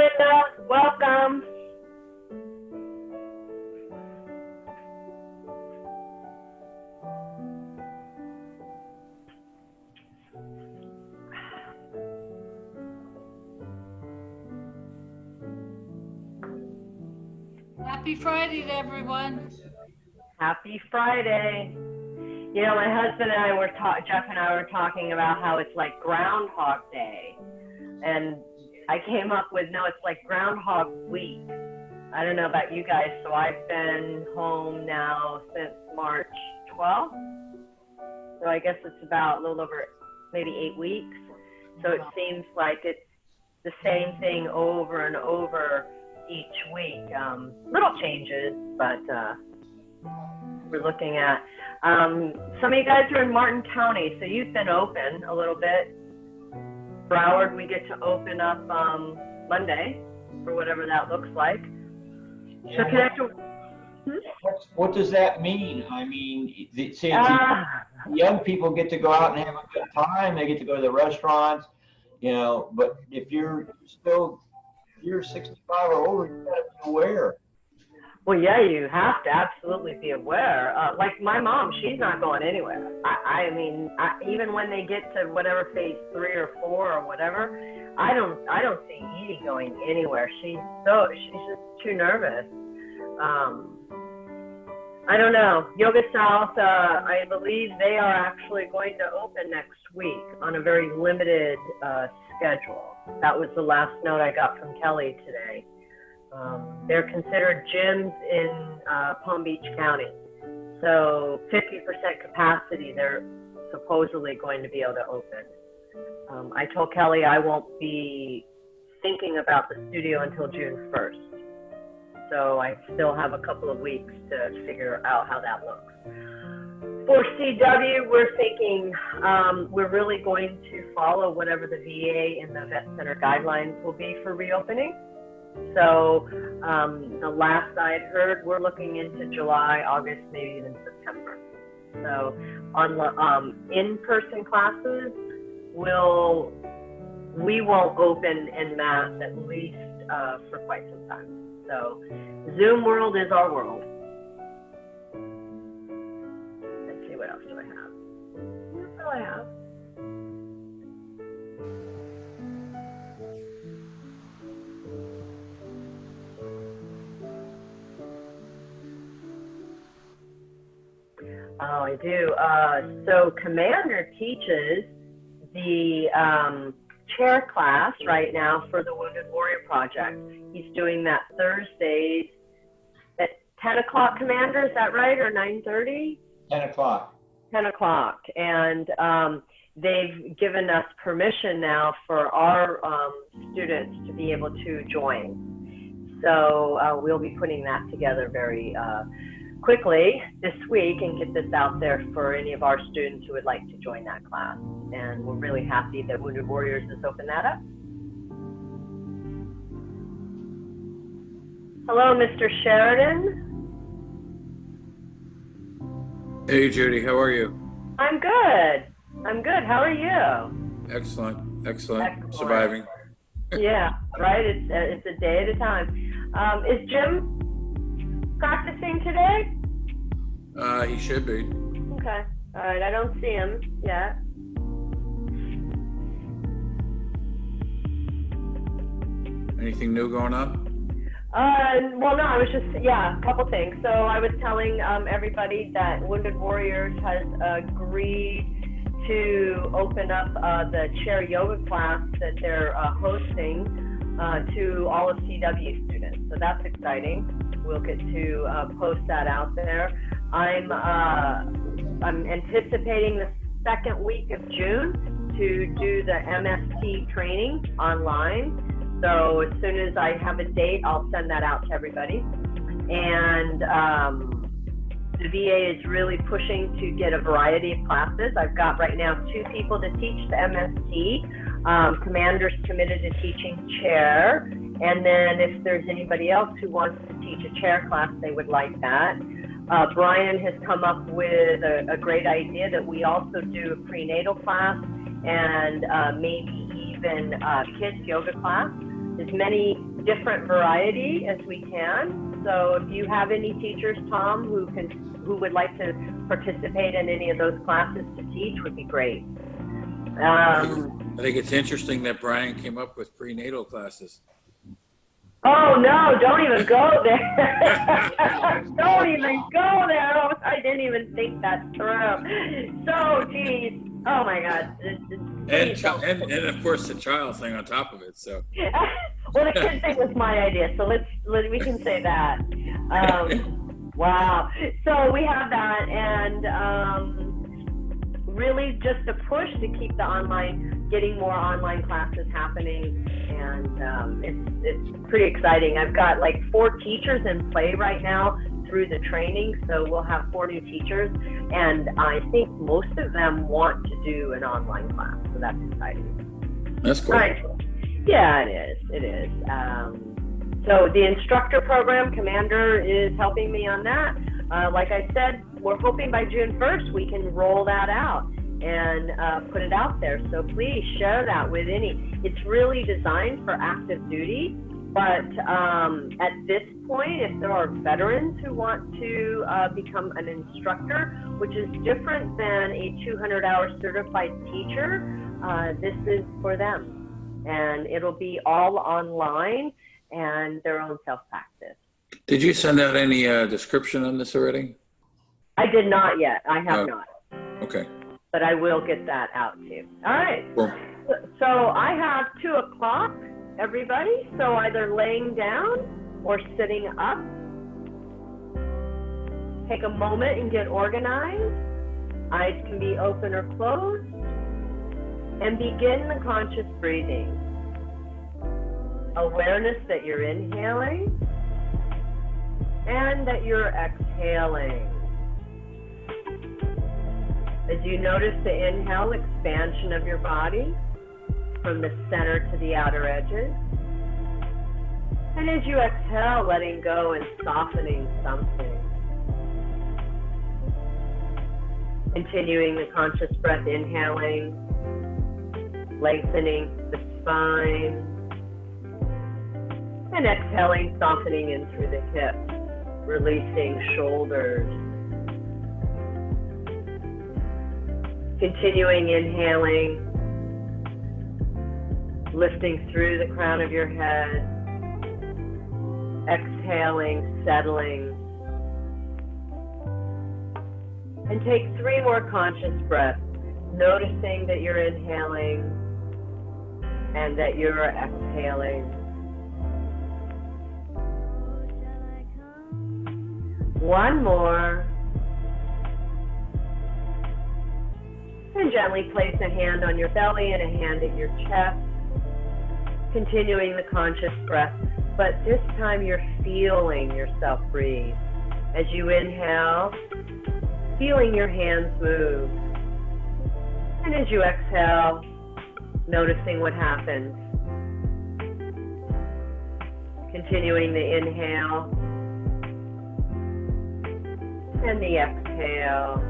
Linda. Welcome. Happy Friday to everyone. Happy Friday. You know, my husband and I were Jeff and I were talking about how it's like Groundhog Day. And I came up with, no, it's like Groundhog Week. I don't know about you guys, so I've been home now since March 12th. So I guess it's about a little over maybe 8 weeks. So it seems like it's the same thing over and over each week. Little changes, but we're looking at, some of you guys are in Martin County, so you've been open a little bit. Broward, we get to open up Monday, or whatever that looks like. Yeah, So connect. what does that mean? I mean, see, young people get to go out and have a good time. They get to go to the restaurants, you know. But if you're 65 or older, you got to be aware. Well, yeah, you have to absolutely be aware. Like my mom, she's not going anywhere. I mean, even when they get to whatever phase 3 or 4 or whatever, I don't see Edie going anywhere. She's just too nervous. I don't know. Yoga South, I believe they are actually going to open next week on a very limited schedule. That was the last note I got from Kelly today. They're considered gyms in Palm Beach County. So 50% capacity, they're supposedly going to be able to open. I told Kelly I won't be thinking about the studio until June 1st. So I still have a couple of weeks to figure out how that looks. For CW, we're thinking we're really going to follow whatever the VA and the Vet Center guidelines will be for reopening. So the last I'd heard, we're looking into July, August, maybe even September. So on in-person classes, we won't open en masse at least for quite some time. So Zoom world is our world. Let's see, what else do I have? That's all I have. Oh, I do. So Commander teaches the chair class right now for the Wounded Warrior Project. He's doing that Thursdays at 10 o'clock, Commander, is that right, or 9:30? 10 o'clock. 10 o'clock. And they've given us permission now for our students to be able to join. So we'll be putting that together very quickly this week and get this out there for any of our students who would like to join that class. And we're really happy that Wounded Warriors has opened that up. Hello, Mr. Sheridan. Hey, Judy, how are you? I'm good. I'm good. How are you? Excellent, excellent. Surviving. Yeah, right. It's a day at a time. Is Jim practicing today? He should be. Okay. All right. I don't see him yet. Anything new going on? Well, no, I was just, a couple things. So I was telling everybody that Wounded Warriors has agreed to open up the chair yoga class that they're hosting to all of CW students. So that's exciting. We'll get to post that out there. I'm anticipating the second week of June to do the MST training online. So as soon as I have a date, I'll send that out to everybody. And the VA is really pushing to get a variety of classes. I've got right now 2 people to teach the MST. Commander's committed to teaching chair. And then if there's anybody else who wants to teach a chair class, they would like that. Brian has come up with a great idea that we also do a prenatal class and maybe even kids yoga class. as many different variety as we can. So if you have any teachers, Tom, who would like to participate in any of those classes to teach, would be great. I think it's interesting that Brian came up with prenatal classes. Oh no, don't even go there. Don't even go there. Oh, I didn't even think that through. So, geez. Oh my God. And of course the child thing on top of it. So. Well, the kid thing was my idea, so we can say that. Wow. So we have that, and really just a push to keep getting more online classes happening, and it's pretty exciting. I've got like 4 teachers in play right now through the training, so we'll have 4 new teachers, and I think most of them want to do an online class, so that's exciting. That's cool. Right. Yeah, it is. So the instructor program commander is helping me on that. Like I said, we're hoping by June 1st we can roll that out and put it out there. So please share that with it's really designed for active duty, but at this point, if there are veterans who want to become an instructor, which is different than a 200-hour certified teacher, this is for them. And it'll be all online and their own self-practice. Did you send out any description on this already? I did not yet. I have not. Okay. But I will get that out to you. All right. Cool. So I have 2 o'clock, everybody. So either laying down or sitting up. Take a moment and get organized. Eyes can be open or closed. And begin the conscious breathing. Awareness that you're inhaling and that you're exhaling. As you notice the inhale, expansion of your body from the center to the outer edges. And as you exhale, letting go and softening something. Continuing the conscious breath, inhaling, lengthening the spine, and exhaling, softening in through the hips, releasing shoulders. Continuing inhaling, lifting through the crown of your head, exhaling, settling. And take 3 more conscious breaths, noticing that you're inhaling and that you're exhaling. One more. And gently place a hand on your belly and a hand at your chest. Continuing the conscious breath, but this time you're feeling yourself breathe. As you inhale, feeling your hands move. And as you exhale, noticing what happens. Continuing the inhale and the exhale.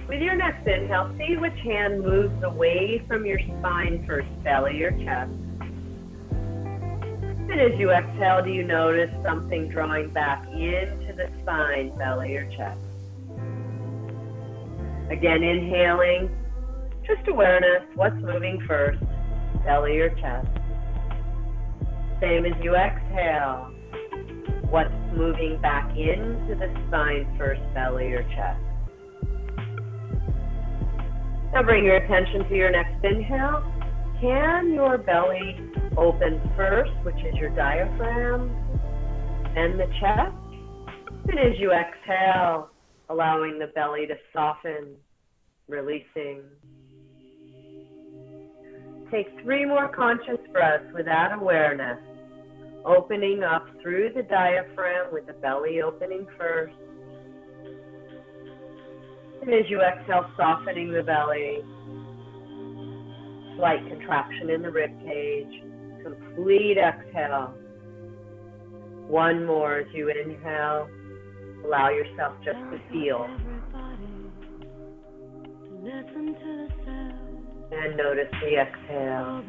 With your next inhale, see which hand moves away from your spine first, belly or chest. And as you exhale, do you notice something drawing back into the spine, belly or chest? Again, inhaling, just awareness, what's moving first, belly or chest. Same as you exhale, what's moving back into the spine first, belly or chest. Now bring your attention to your next inhale. Can your belly open first, which is your diaphragm, and the chest? And as you exhale, allowing the belly to soften, releasing. Take 3 more conscious breaths with that awareness, opening up through the diaphragm with the belly opening first. And as you exhale, softening the belly, slight contraction in the rib cage, complete exhale. One more as you inhale, allow yourself just to feel. Listen to the sound And notice the exhale.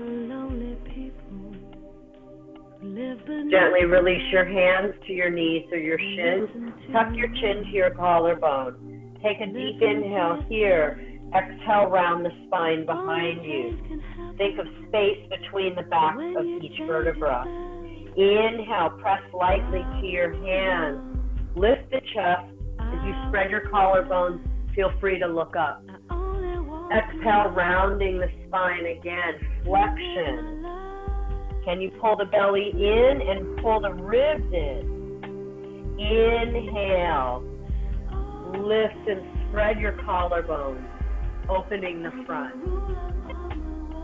Gently release your hands to your knees or your shins. Tuck your chin to your collarbone. Take a deep inhale here. Exhale, round the spine behind you. Think of space between the backs of each vertebra. Inhale, press lightly to your hands. Lift the chest. As you spread your collarbones, feel free to look up. Exhale, rounding the spine again. Flexion. Can you pull the belly in and pull the ribs in? Inhale. Lift and spread your collarbones, opening the front.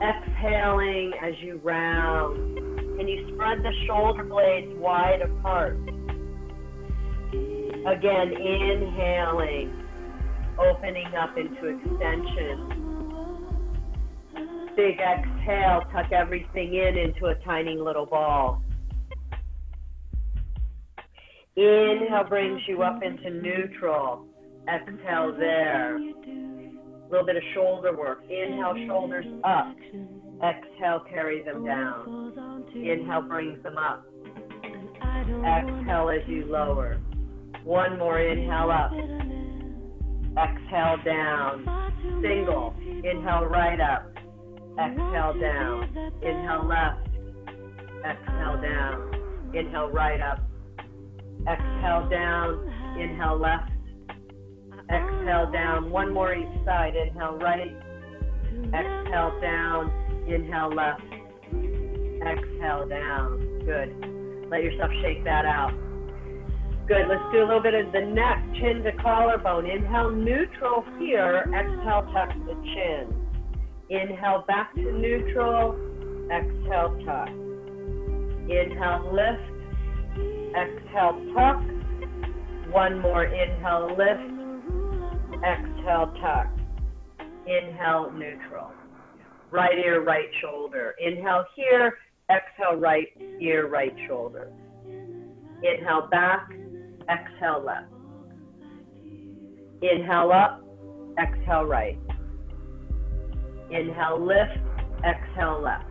Exhaling as you round. Can you spread the shoulder blades wide apart? Again, inhaling, opening up into extension. Big exhale, tuck everything in into a tiny little ball. Inhale brings you up into neutral. Exhale there. A little bit of shoulder work. Inhale, shoulders up. Exhale, carry them down. Inhale brings them up. Exhale as you lower. One more, inhale up. Exhale down. Single. Inhale right up. Exhale down. Inhale left. Exhale down. Inhale right up. Exhale down. Inhale left. Exhale down. One more each side. Inhale right. Exhale down. Inhale left. Exhale down. Good. Let yourself shake that out. Good. Let's do a little bit of the neck, chin to collarbone. Inhale, neutral here. Exhale, tuck the chin. Inhale, back to neutral. Exhale, tuck. Inhale, lift. Exhale, tuck. One more. Inhale, lift. Exhale, tuck. Inhale, neutral. Right ear, right shoulder. Inhale here. Exhale, right ear, right shoulder. Inhale, back. Exhale, left. Inhale up. Exhale, right. Inhale, lift. Exhale, left.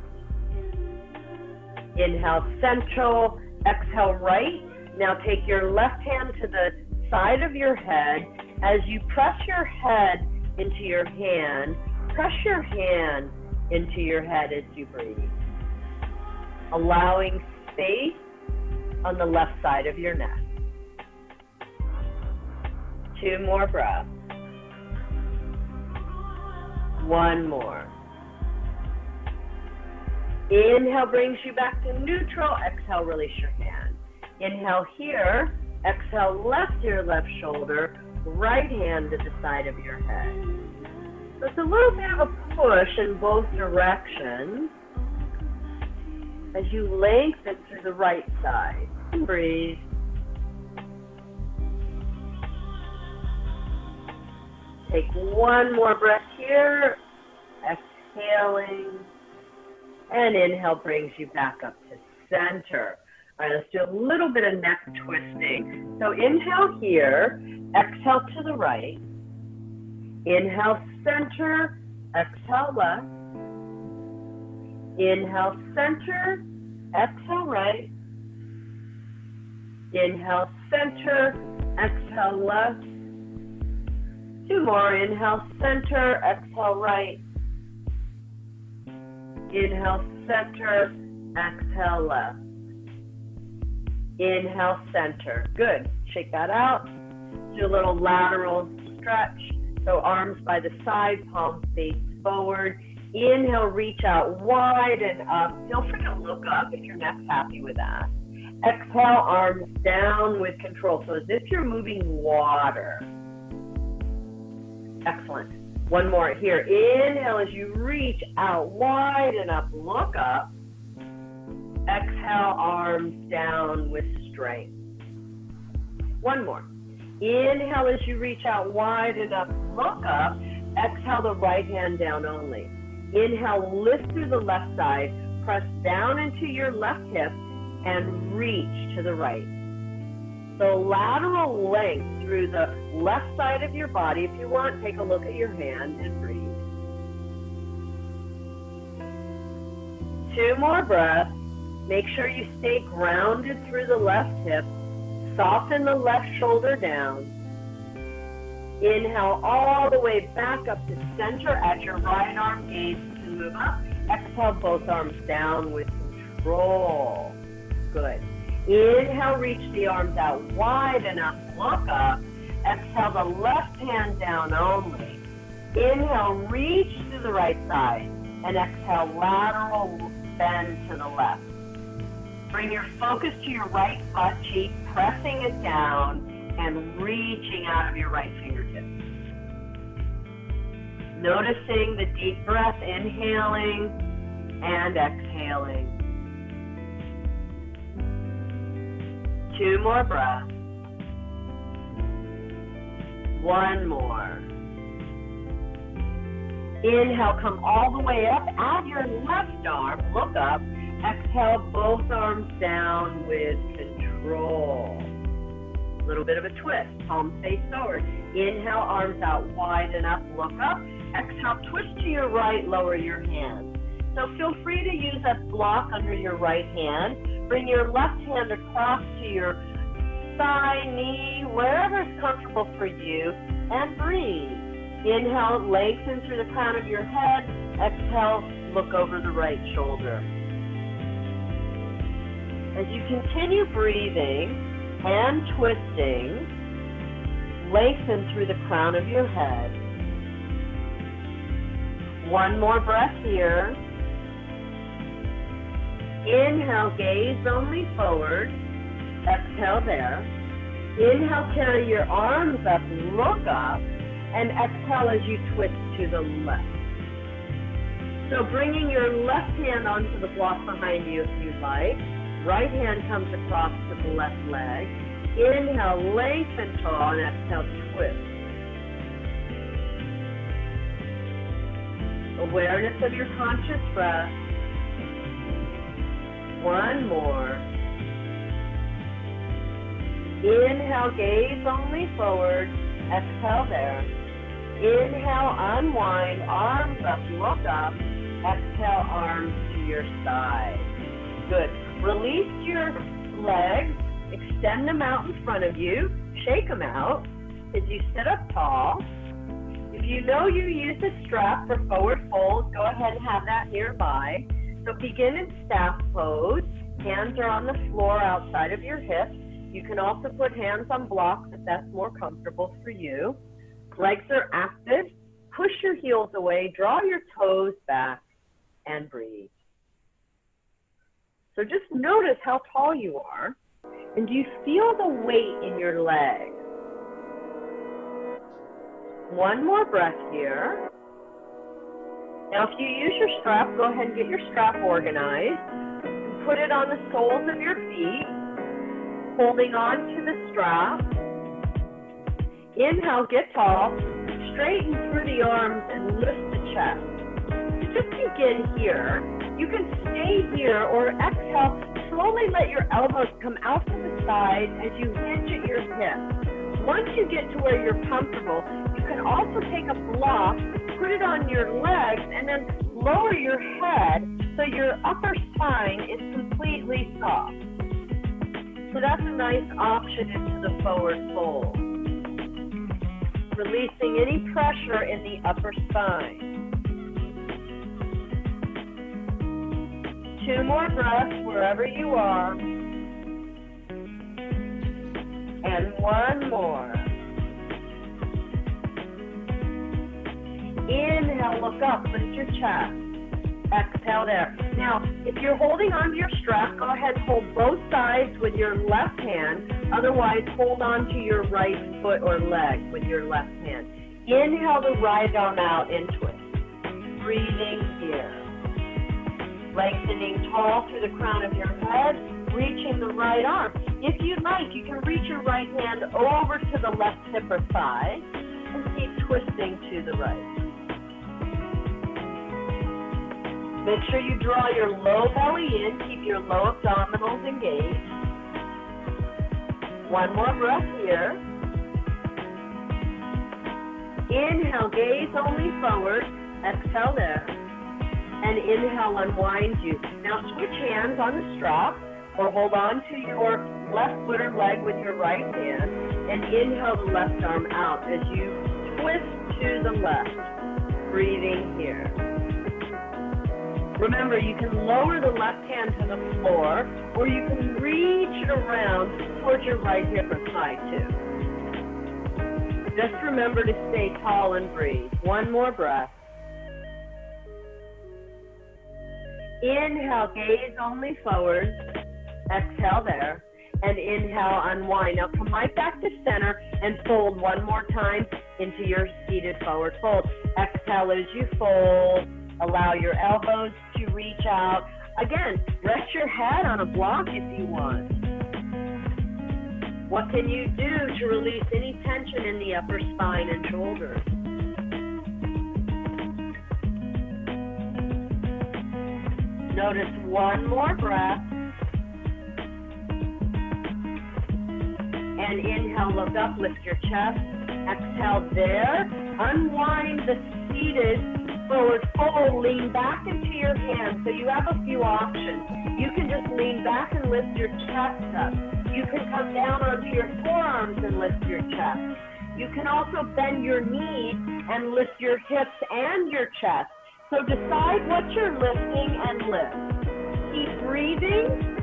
Inhale, central. Exhale, right. Now take your left hand to the side of your head. As you press your head into your hand, press your hand into your head as you breathe. Allowing space on the left side of your neck. 2 more breaths. 1 more. Inhale brings you back to neutral. Exhale, release your hand. Inhale here. Exhale, left ear, left shoulder. Right hand to the side of your head. So it's a little bit of a push in both directions as you lengthen through the right side. Breathe. Take 1 more breath here. Exhaling. And inhale brings you back up to center. All right, let's do a little bit of neck twisting. So inhale here. Exhale to the right. Inhale center. Exhale left. Inhale center. Exhale right. Inhale center. Exhale left. 2 more. Inhale center. Exhale right. Inhale center. Exhale left. Inhale center. Good. Shake that out. Do a little lateral stretch. So arms by the side, palms face forward. Inhale, reach out wide and up. Feel free to look up if your neck's happy with that. Exhale, arms down with control. So as if you're moving water. Excellent. 1 more here. Inhale as you reach out wide and up. Look up. Exhale, arms down with strength. 1 more. Inhale as you reach out wide and up. Look up. Exhale the right hand down only. Inhale, lift through the left side. Press down into your left hip and reach to the right. So lateral length through the left side of your body. If you want, take a look at your hand and breathe. 2 more breaths. Make sure you stay grounded through the left hip. Soften the left shoulder down. Inhale all the way back up to center as your right arm gaze to move up. Exhale, both arms down with control. Good. Inhale, reach the arms out wide enough, look up. Exhale, the left hand down only. Inhale, reach to the right side. And exhale, lateral bend to the left. Bring your focus to your right butt cheek, pressing it down and reaching out of your right fingertips. Noticing the deep breath, inhaling and exhaling. 2 more breaths. 1 more. Inhale, come all the way up. Add your left arm, look up. Exhale, both arms down with control. A little bit of a twist, palms face forward. Inhale, arms out wide enough, look up. Exhale, twist to your right, lower your hand. So feel free to use that block under your right hand. Bring your left hand across to your thigh, knee, wherever is comfortable for you, and breathe. Inhale, lengthen through the crown of your head. Exhale, look over the right shoulder. As you continue breathing and twisting, lengthen through the crown of your head. 1 more breath here. Inhale, gaze only forward. Exhale there. Inhale, carry your arms up, look up, and exhale as you twist to the left. So bringing your left hand onto the block behind you if you like. Right hand comes across to the left leg. Inhale, lengthen tall, and exhale, twist. Awareness of your conscious breath. 1 more. Inhale, gaze only forward. Exhale there. Inhale, unwind, arms up, look up. Exhale, arms to your side. Good. Release your legs, extend them out in front of you, shake them out as you sit up tall. If you know you use a strap for forward fold, go ahead and have that nearby. So begin in staff pose. Hands are on the floor outside of your hips. You can also put hands on blocks if that's more comfortable for you. Legs are active. Push your heels away, draw your toes back, and breathe. So just notice how tall you are, and do you feel the weight in your legs? 1 more breath here. Now if you use your strap, go ahead and get your strap organized. Put it on the soles of your feet, holding on to the strap. Inhale, get tall, straighten through the arms and lift the chest. So just begin here. You can stay here or exhale, slowly let your elbows come out to the side as you hinge at your hips. Once you get to where you're comfortable, you can also take a block, put it on your legs, and then lower your head so your upper spine is completely soft. So that's a nice option into the forward fold. Releasing any pressure in the upper spine. 2 more breaths wherever you are. And 1 more. Inhale, look up, lift your chest. Exhale there. Now, if you're holding onto your strap, go ahead and hold both sides with your left hand. Otherwise, hold on to your right foot or leg with your left hand. Inhale the right arm out and twist. Breathing here. Lengthening tall through the crown of your head, reaching the right arm. If you'd like, you can reach your right hand over to the left hip or thigh and keep twisting to the right. Make sure you draw your low belly in, keep your low abdominals engaged. 1 more breath here. Inhale, gaze only forward. Exhale there. And inhale, unwind you. Now switch hands on the strap or hold on to your left foot or leg with your right hand and inhale the left arm out as you twist to the left, breathing here. Remember, you can lower the left hand to the floor or you can reach it around towards your right hip or thigh too. Just remember to stay tall and breathe. One more breath. Inhale, gaze only forward. Exhale there. And inhale, unwind. Now come right back to center and fold one more time into your seated forward fold. Exhale as you fold. Allow your elbows to reach out. Again, rest your head on a block if you want. What can you do to release any tension in the upper spine and shoulders? Notice one more breath. And inhale, look up, lift your chest. Exhale there. Unwind the seated forward fold. Lean back into your hands. So you have a few options. You can just lean back and lift your chest up. You can come down onto your forearms and lift your chest. You can also bend your knees and lift your hips and your chest. So decide what you're lifting and lift. Keep breathing.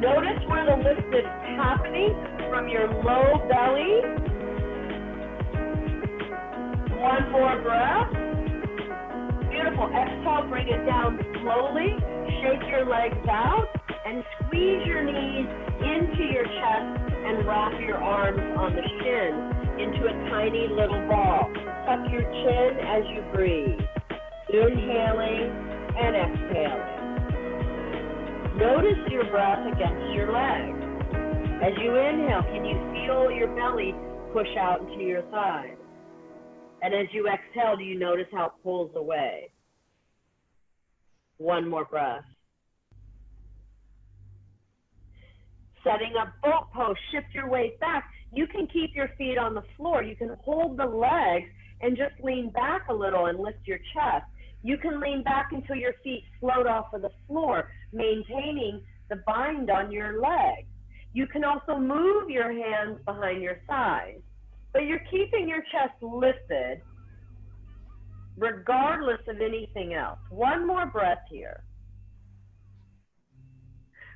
Notice where the lift is happening from your low belly. One more breath. Beautiful. Exhale, bring it down slowly. Shake your legs out and squeeze your knees into your chest and wrap your arms on the shin into a tiny little ball. Tuck your chin as you breathe. Inhaling and exhaling. Notice your breath against your legs. As you inhale, can you feel your belly push out into your thighs? And as you exhale, do you notice how it pulls away? One more breath. Setting up boat pose, shift your weight back. You can keep your feet on the floor. You can hold the legs and just lean back a little and lift your chest. You can lean back until your feet float off of the floor, maintaining the bind on your leg. You can also move your hands behind your thighs, but you're keeping your chest lifted regardless of anything else. One more breath here.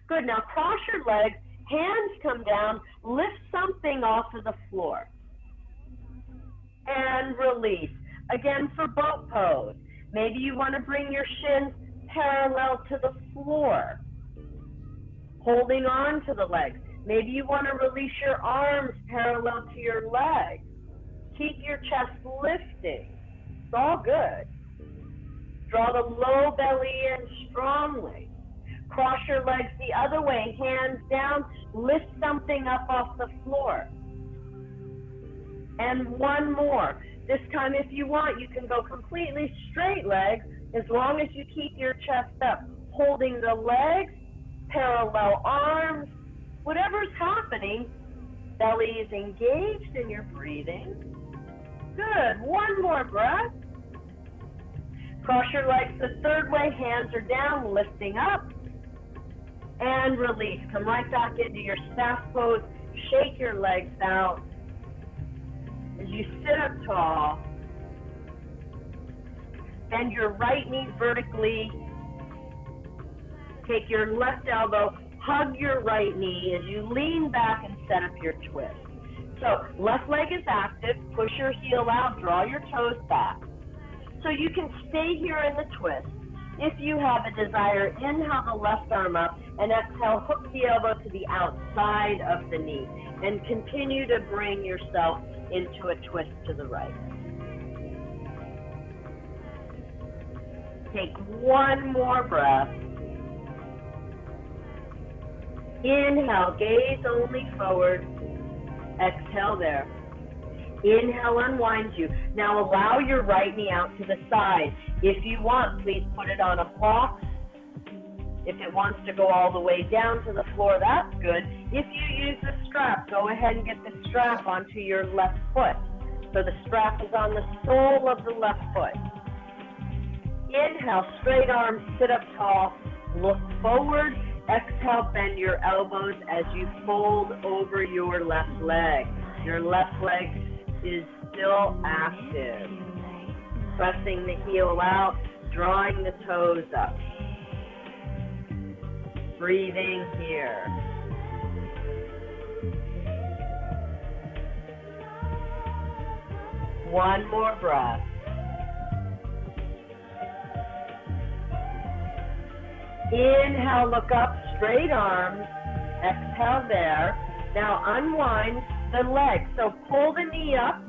Good, now cross your legs, hands come down, lift something off of the floor. And release. Again for boat pose. Maybe you want to bring your shins parallel to the floor, holding on to the legs. Maybe you want to release your arms parallel to your legs. Keep your chest lifting. It's all good. Draw the low belly in strongly. Cross your legs the other way, hands down, lift something up off the floor. And one more. This time, if you want, you can go completely straight legs as long as you keep your chest up, holding the legs, parallel arms, whatever's happening. Belly is engaged and you're breathing. Good. One more breath. Cross your legs the third way, hands are down, lifting up. And release. Come right back into your staff pose. Shake your legs out. As you sit up tall, bend your right knee vertically. Take your left elbow, hug your right knee as you lean back and set up your twist. So left leg is active, push your heel out, draw your toes back. So you can stay here in the twist. If you have a desire, inhale the left arm up and exhale, hook the elbow to the outside of the knee and continue to bring yourself into a twist to the right. Take one more breath. Inhale, gaze only forward. Exhale there. Inhale, unwind you. Now allow your right knee out to the side. If you want, please put it on a block. If it wants to go all the way down to the floor, that's good. If you use the strap, go ahead and get the strap onto your left foot. So the strap is on the sole of the left foot. Inhale, straight arms, sit up tall, look forward. Exhale, bend your elbows as you fold over your left leg. Your left leg is still active. Pressing the heel out, drawing the toes up. Breathing here. One more breath. Inhale, look up, straight arms. Exhale there. Now unwind the leg. So pull the knee up,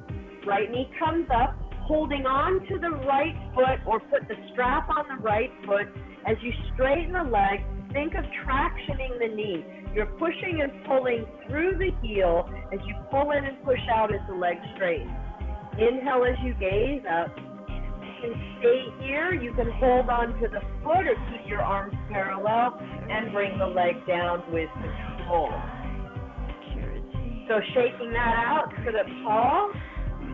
right knee comes up, holding on to the right foot or put the strap on the right foot. As you straighten the leg, think of tractioning the knee. You're pushing and pulling through the heel as you pull in and push out as the leg straightens. Inhale as you gaze up. You can stay here. You can hold on to the foot or keep your arms parallel and bring the leg down with control. So shaking that out, sit up tall,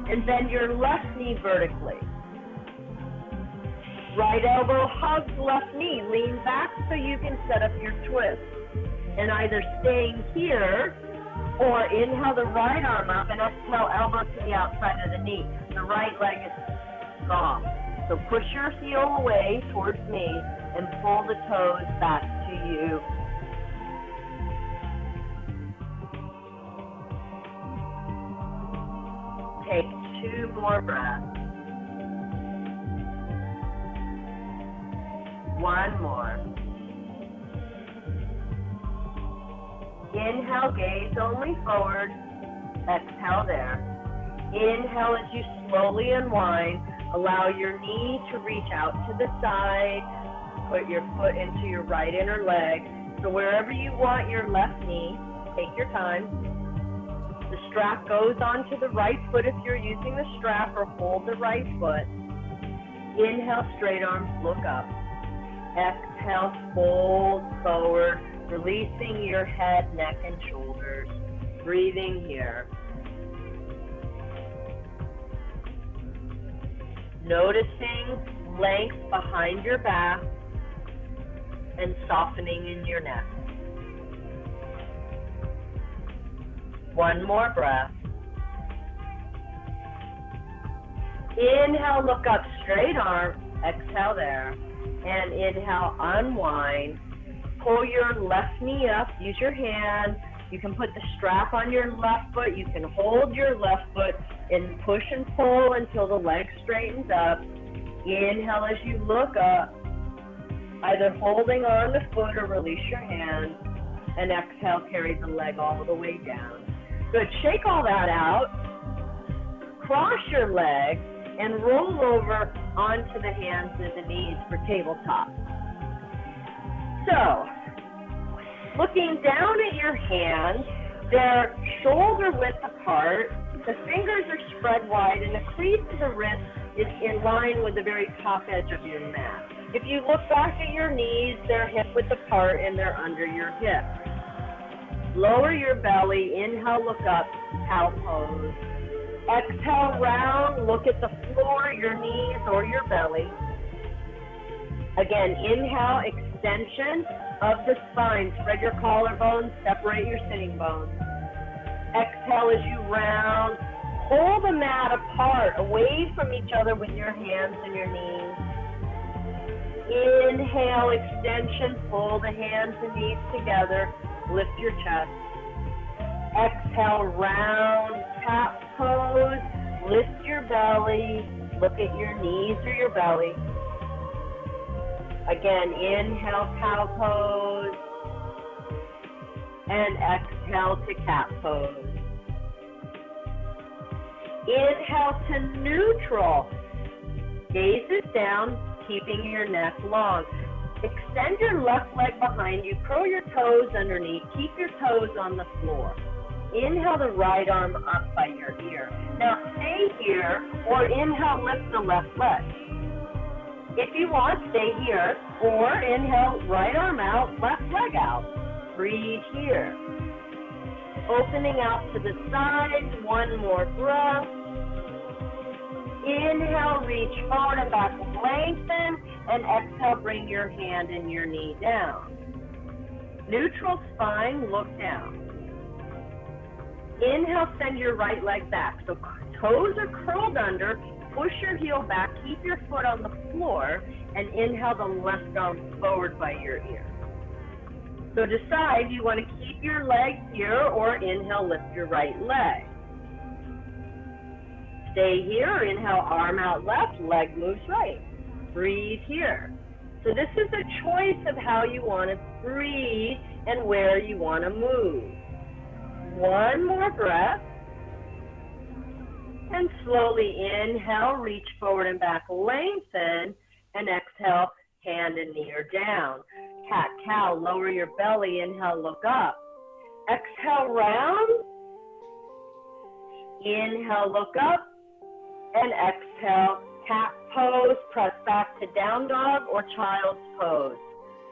and bend your left knee vertically. Right elbow hugs left knee. Lean back so you can set up your twist. And either staying here or inhale the right arm up and exhale elbow to the outside of the knee. The right leg is strong. So push your heel away towards me and pull the toes back to you. Take 2 more breaths. 1 more. Inhale, gaze only forward. Exhale there. Inhale as you slowly unwind. Allow your knee to reach out to the side. Put your foot into your right inner leg. So wherever you want your left knee, take your time. The strap goes onto the right foot if you're using the strap, or hold the right foot. Inhale, straight arms, look up. Exhale, fold forward, releasing your head, neck, and shoulders. Breathing here. Noticing length behind your back and softening in your neck. 1 more breath. Inhale, look up, straight arm. Exhale there. And inhale, unwind. Pull your left knee up. Use your hand. You can put the strap on your left foot. You can hold your left foot and push and pull until the leg straightens up. Inhale as you look up, either holding on the foot or release your hand. And exhale, carry the leg all the way down. Good. Shake all that out. Cross your leg and roll over onto the hands and the knees for tabletop. So, looking down at your hands, they're shoulder width apart. The fingers are spread wide, and the crease of the wrist is in line with the very top edge of your mat. If you look back at your knees, they're hip width apart and they're under your hips. Lower your belly, inhale, look up, cow pose. Exhale, round, look at the floor, your knees or your belly. Again, inhale, extension of the spine. Spread your collarbones, separate your sitting bones. Exhale as you round. Pull the mat apart, away from each other with your hands and your knees. Inhale, extension, pull the hands and knees together. Lift your chest. Exhale, round, cat pose. Lift your belly. Look at your knees or your belly. Again, inhale, cow pose. And exhale to cat pose. Inhale to neutral. Gaze is down, keeping your neck long. Extend your left leg behind you, curl your toes underneath, keep your toes on the floor. Inhale the right arm up by your ear. Now stay here, or inhale, lift the left leg. If you want, stay here, or inhale, right arm out, left leg out. Breathe here. Opening out to the side, 1 more breath. Inhale, reach forward and back, lengthen, and exhale, bring your hand and your knee down. Neutral spine, look down. Inhale, send your right leg back. So toes are curled under, push your heel back, keep your foot on the floor, and inhale the left arm forward by your ear. So decide, do you want to keep your leg here or inhale, lift your right leg? Stay here, inhale, arm out left, leg moves right. Breathe here. So this is a choice of how you want to breathe and where you want to move. One more breath. And slowly inhale, reach forward and back, lengthen, and exhale, hand and knee are down. Cat, cow, lower your belly, inhale, look up. Exhale, round. Inhale, look up. And exhale, cat pose, press back to down dog or child's pose,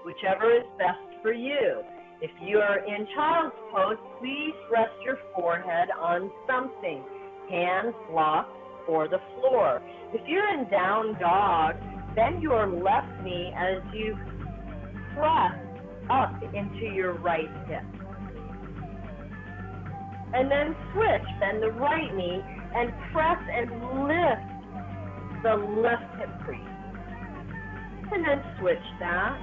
whichever is best for you. If you are in child's pose, please rest your forehead on something, hands locked or the floor. If you're in down dog, bend your left knee as you press up into your right hip. And then switch, bend the right knee and press and lift the left hip crease. And then switch that.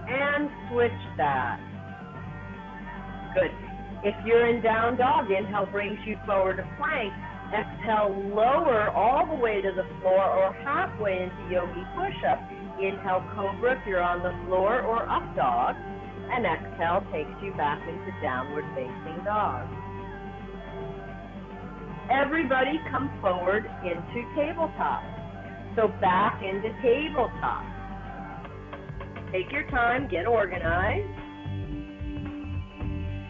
And switch that. Good. If you're in down dog, inhale brings you forward to plank. Exhale, lower all the way to the floor or halfway into yogi push-up. Inhale, cobra if you're on the floor or up dog. And exhale takes you back into downward facing dog. Everybody come forward into tabletop. So back into tabletop. Take your time, get organized.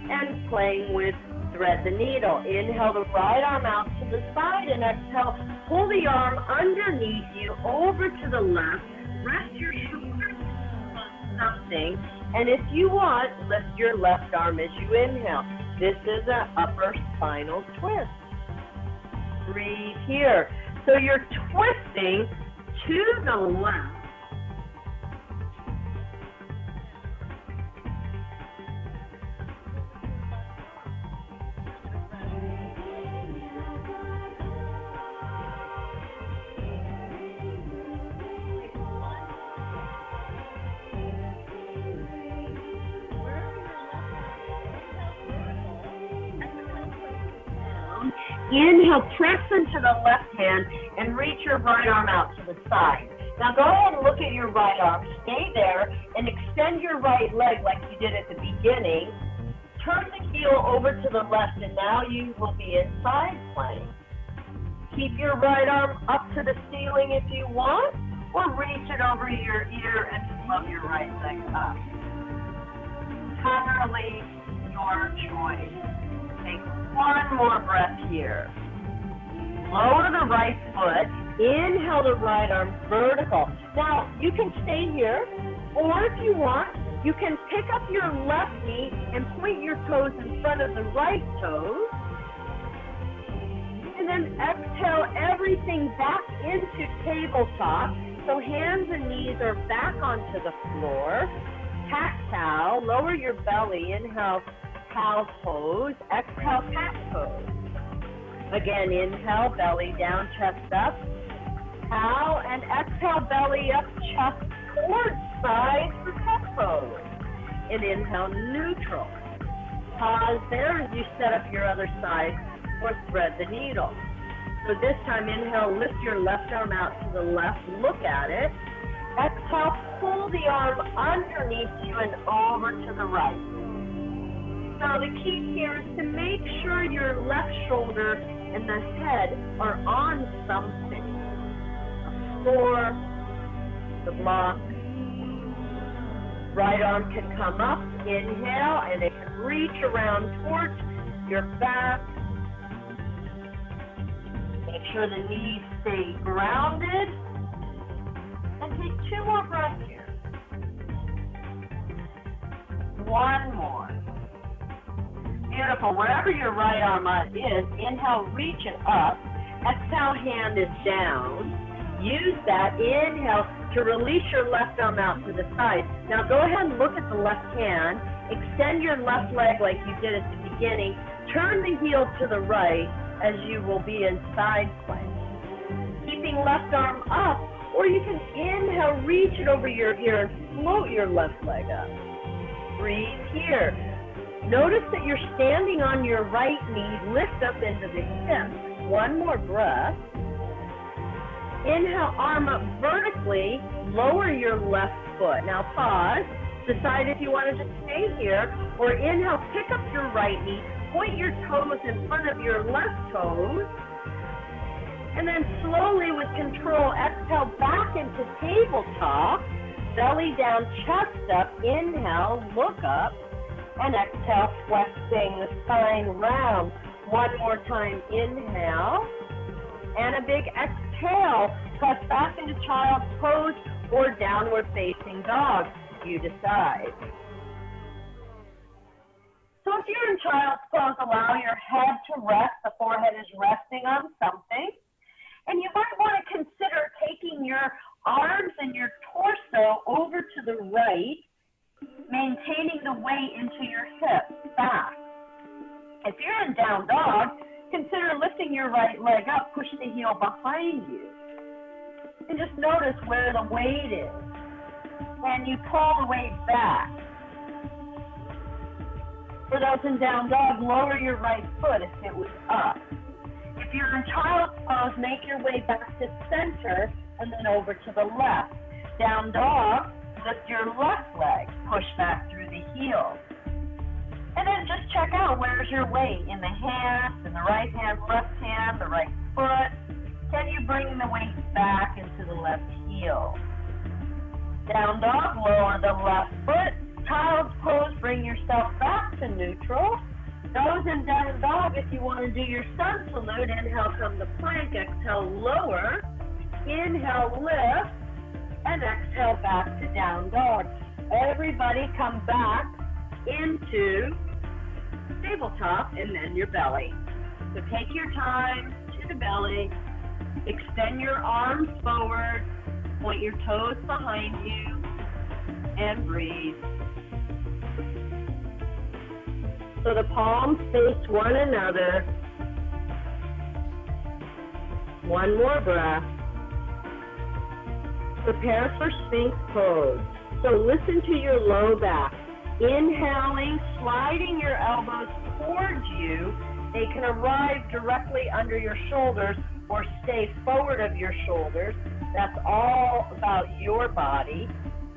And playing with thread the needle. Inhale the right arm out to the side and exhale, pull the arm underneath you over to the left. Rest your shoulders on something. And if you want, lift your left arm as you inhale. This is an upper spinal twist. Breathe here. So you're twisting to the left. Inhale, press into the left hand and reach your right arm out to the side. Now go ahead and look at your right arm. Stay there and extend your right leg like you did at the beginning. Turn the heel over to the left and now you will be in side plank. Keep your right arm up to the ceiling if you want, or reach it over your ear and float your right leg up. Totally your choice. Take one more breath here. Lower the right foot. Inhale the right arm vertical. Now, you can stay here, or if you want, you can pick up your left knee and point your toes in front of the right toes. And then exhale everything back into tabletop. So hands and knees are back onto the floor. Cat-cow, lower your belly. Inhale, cow pose. Exhale, cat pose. Again, inhale, belly down, chest up. Cow, and exhale, belly up, chest towards side for cat pose. And inhale, neutral. Pause there as you set up your other side or thread the needle. So this time, inhale, lift your left arm out to the left, look at it. Exhale, pull the arm underneath you and over to the right. So the key here is to make sure your left shoulder and the head are on something. A floor, the block. Right arm can come up, inhale, and it can reach around towards your back. Make sure the knees stay grounded. And take two more breaths here. One more. Beautiful. Wherever your right arm is, inhale, reach it up. Exhale, hand is down. Use that inhale to release your left arm out to the side. Now go ahead and look at the left hand. Extend your left leg like you did at the beginning. Turn the heel to the right as you will be in side plank. Keeping left arm up, or you can inhale, reach it over your ear and float your left leg up. Breathe here. Notice that you're standing on your right knee, lift up into the hip. One more breath. Inhale, arm up vertically, lower your left foot. Now pause, decide if you want to just stay here, or inhale, pick up your right knee, point your toes in front of your left toes, and then slowly with control, exhale back into tabletop, belly down, chest up, inhale, look up, and exhale, flexing the spine round. One more time, inhale, and a big exhale, press back into child's pose or downward facing dog, you decide. So if you're in child's pose, allow your head to rest, the forehead is resting on something, and you might want to consider taking your arms and your torso over to the right, maintaining the weight into your hips, back. If you're in down dog, consider lifting your right leg up, push the heel behind you. And just notice where the weight is. And you pull the weight back. For those in down dog, lower your right foot if it was up. If you're in child's pose, make your way back to center and then over to the left. Down dog, lift your left leg, push back through the heel. And then just check out where's your weight in the hands, in the right hand, left hand, the right foot. Can you bring the weight back into the left heel? Down dog, lower the left foot. Child's pose, bring yourself back to neutral. Those in down dog, if you want to do your sun salute, inhale, come to plank, exhale, lower. Inhale, lift, and exhale back to down dog. Everybody come back into tabletop and then your belly. So take your time to the belly, extend your arms forward, point your toes behind you, and breathe. So the palms face one another. One more breath. Prepare for Sphinx pose. So listen to your low back. Inhaling, sliding your elbows towards you. They can arrive directly under your shoulders or stay forward of your shoulders. That's all about your body,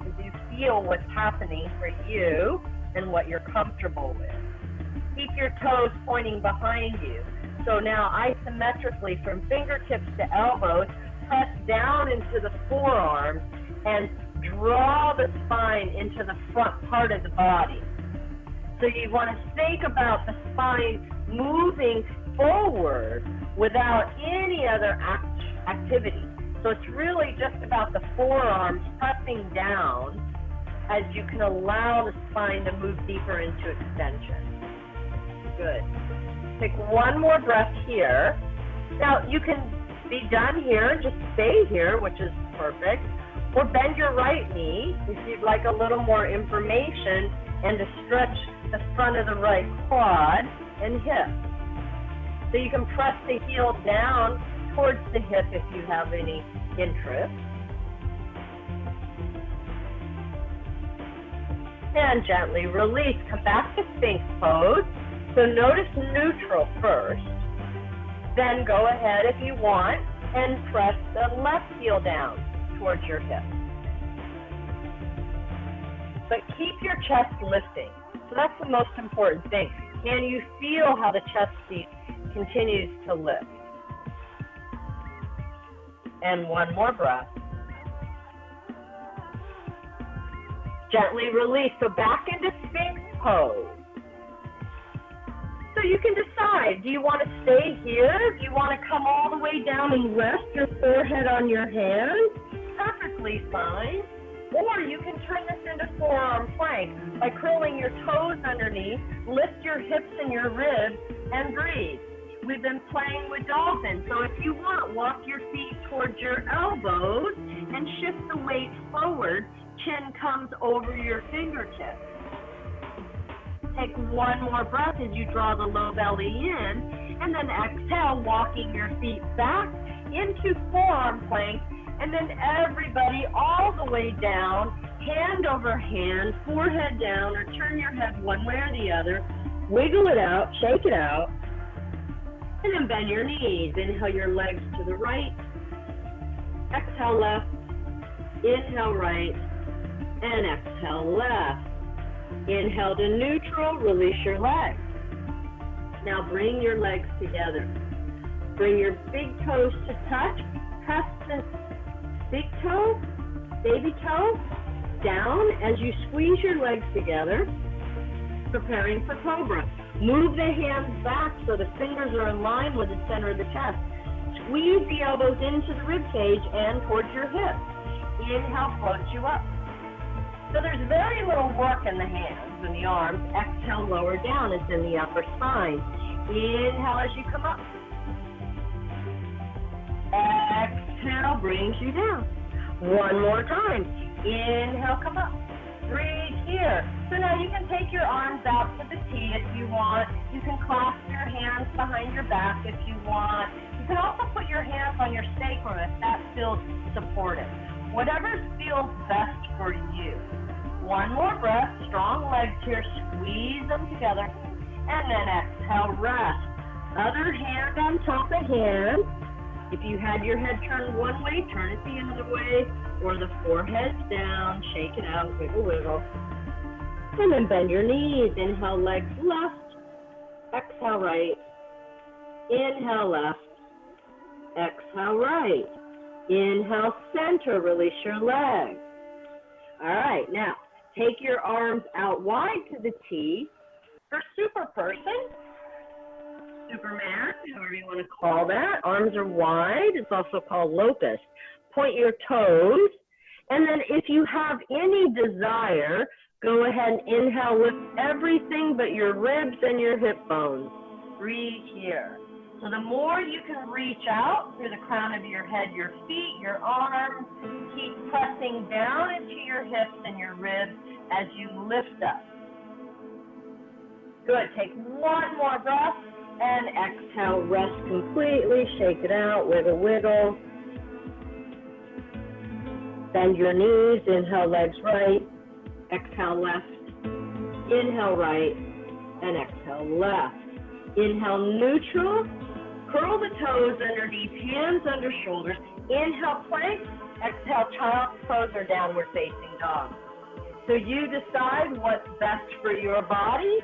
as you feel what's happening for you and what you're comfortable with. Keep your toes pointing behind you. So now isometrically from fingertips to elbows, press down into the forearms and draw the spine into the front part of the body. So you want to think about the spine moving forward without any other activity. So it's really just about the forearms pressing down as you can allow the spine to move deeper into extension. Good. Take one more breath here. Now you can be done here, just stay here, which is perfect. Or bend your right knee if you'd like a little more information and to stretch the front of the right quad and hip. So you can press the heel down towards the hip if you have any interest. And gently release. Come back to Sphinx pose. So notice neutral first. Then go ahead if you want and press the left heel down towards your hip. But keep your chest lifting. So that's the most important thing. Can you feel how the chest seat continues to lift? And one more breath. Gently release. So back into Sphinx pose. So you can decide, do you want to stay here? Do you want to come all the way down and rest your forehead on your hands? Perfectly fine. Or you can turn this into forearm plank by curling your toes underneath, lift your hips and your ribs, and breathe. We've been playing with dolphins, so if you want, walk your feet towards your elbows and shift the weight forward. Chin comes over your fingertips. Take one more breath as you draw the low belly in, and then exhale, walking your feet back into forearm plank, and then everybody all the way down, hand over hand, forehead down, or turn your head one way or the other, wiggle it out, shake it out, and then bend your knees. Inhale your legs to the right, exhale left, inhale right, and exhale left. Inhale to neutral, release your legs. Now bring your legs together. Bring your big toes to touch. Press the big toe, baby toe, down as you squeeze your legs together, preparing for cobra. Move the hands back so the fingers are in line with the center of the chest. Squeeze the elbows into the rib cage and towards your hips. Inhale, floats you up. So there's very little work in the hands and the arms. Exhale, lower down. It's in the upper spine. Inhale as you come up. Exhale brings you down. One more time. Inhale, come up. Breathe here. So now you can take your arms out to the T if you want. You can clasp your hands behind your back if you want. You can also put your hands on your sacrum if that feels supportive. Whatever feels best for you. One more breath, strong legs here, squeeze them together, and then exhale, rest. Other hand on top of hand. If you had your head turned one way, turn it the other way, or the forehead's down, shake it out, wiggle, wiggle. And then bend your knees, inhale, legs left, exhale, right, inhale, left, exhale, right. Inhale, center, release your legs. All right, now take your arms out wide to the T for super person, Superman, however you want to call that. Arms are wide. It's also called locust. Point your toes, and then if you have any desire, go ahead and inhale, lift everything but your ribs and your hip bones. Breathe here. So the more you can reach out through the crown of your head, your feet, your arms, keep pressing down into your hips and your ribs as you lift up. Good, take one more breath and exhale, rest completely, shake it out, wiggle, wiggle. Bend your knees, inhale, legs right, exhale, left, inhale, right, and exhale, left. Inhale, neutral. Curl the toes underneath, hands under shoulders. Inhale, plank. Exhale, child's pose or downward facing dog. So you decide what's best for your body.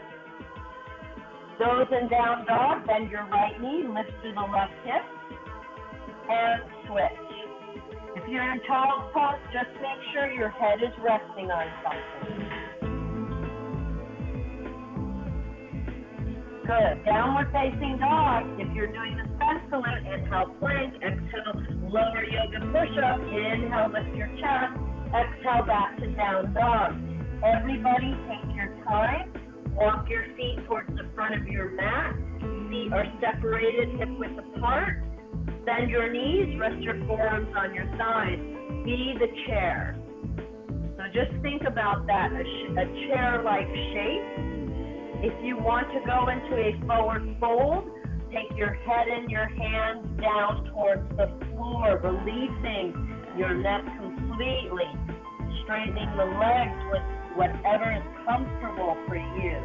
Those in down dog, bend your right knee, lift to the left hip, and switch. If you're in child's pose, just make sure your head is resting on something. Good. Downward facing dog. If you're doing the spin salute, inhale, plank. Exhale, lower yoga push-up. Inhale, lift your chest. Exhale, back to down dog. Everybody take your time. Walk your feet towards the front of your mat. Feet are separated, hip width apart. Bend your knees. Rest your forearms on your sides. Be the chair. So just think about that, a chair-like shape. If you want to go into a forward fold, take your head and your hands down towards the floor, releasing your neck completely, straightening the legs with whatever is comfortable for you.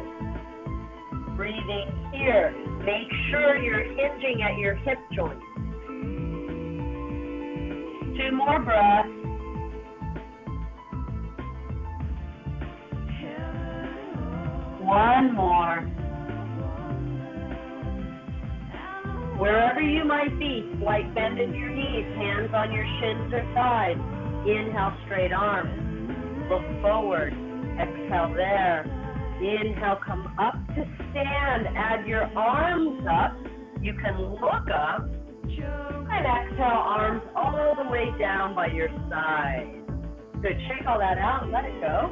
Breathing here. Make sure you're hinging at your hip joints. 2 more breaths. One more. Wherever you might be, slight bend in your knees, hands on your shins or thighs. Inhale, straight arms. Look forward. Exhale there. Inhale, come up to stand. Add your arms up. You can look up. And exhale, arms all the way down by your side. Good. Shake all that out and let it go.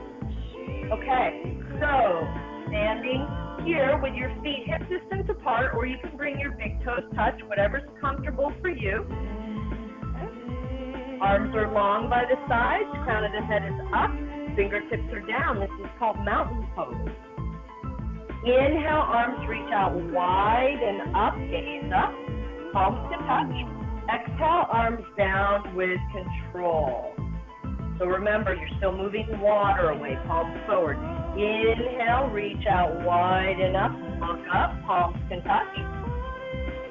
Okay. So, standing here with your feet hip distance apart, or you can bring your big toes touch, whatever's comfortable for you. Okay. Arms are long by the sides, crown of the head is up, fingertips are down. This is called mountain pose. Inhale, arms reach out wide and up, gaze up, palms to touch. Exhale, arms down with control. So remember, you're still moving water away, palms forward. Inhale, reach out wide and up, look up, palms can touch.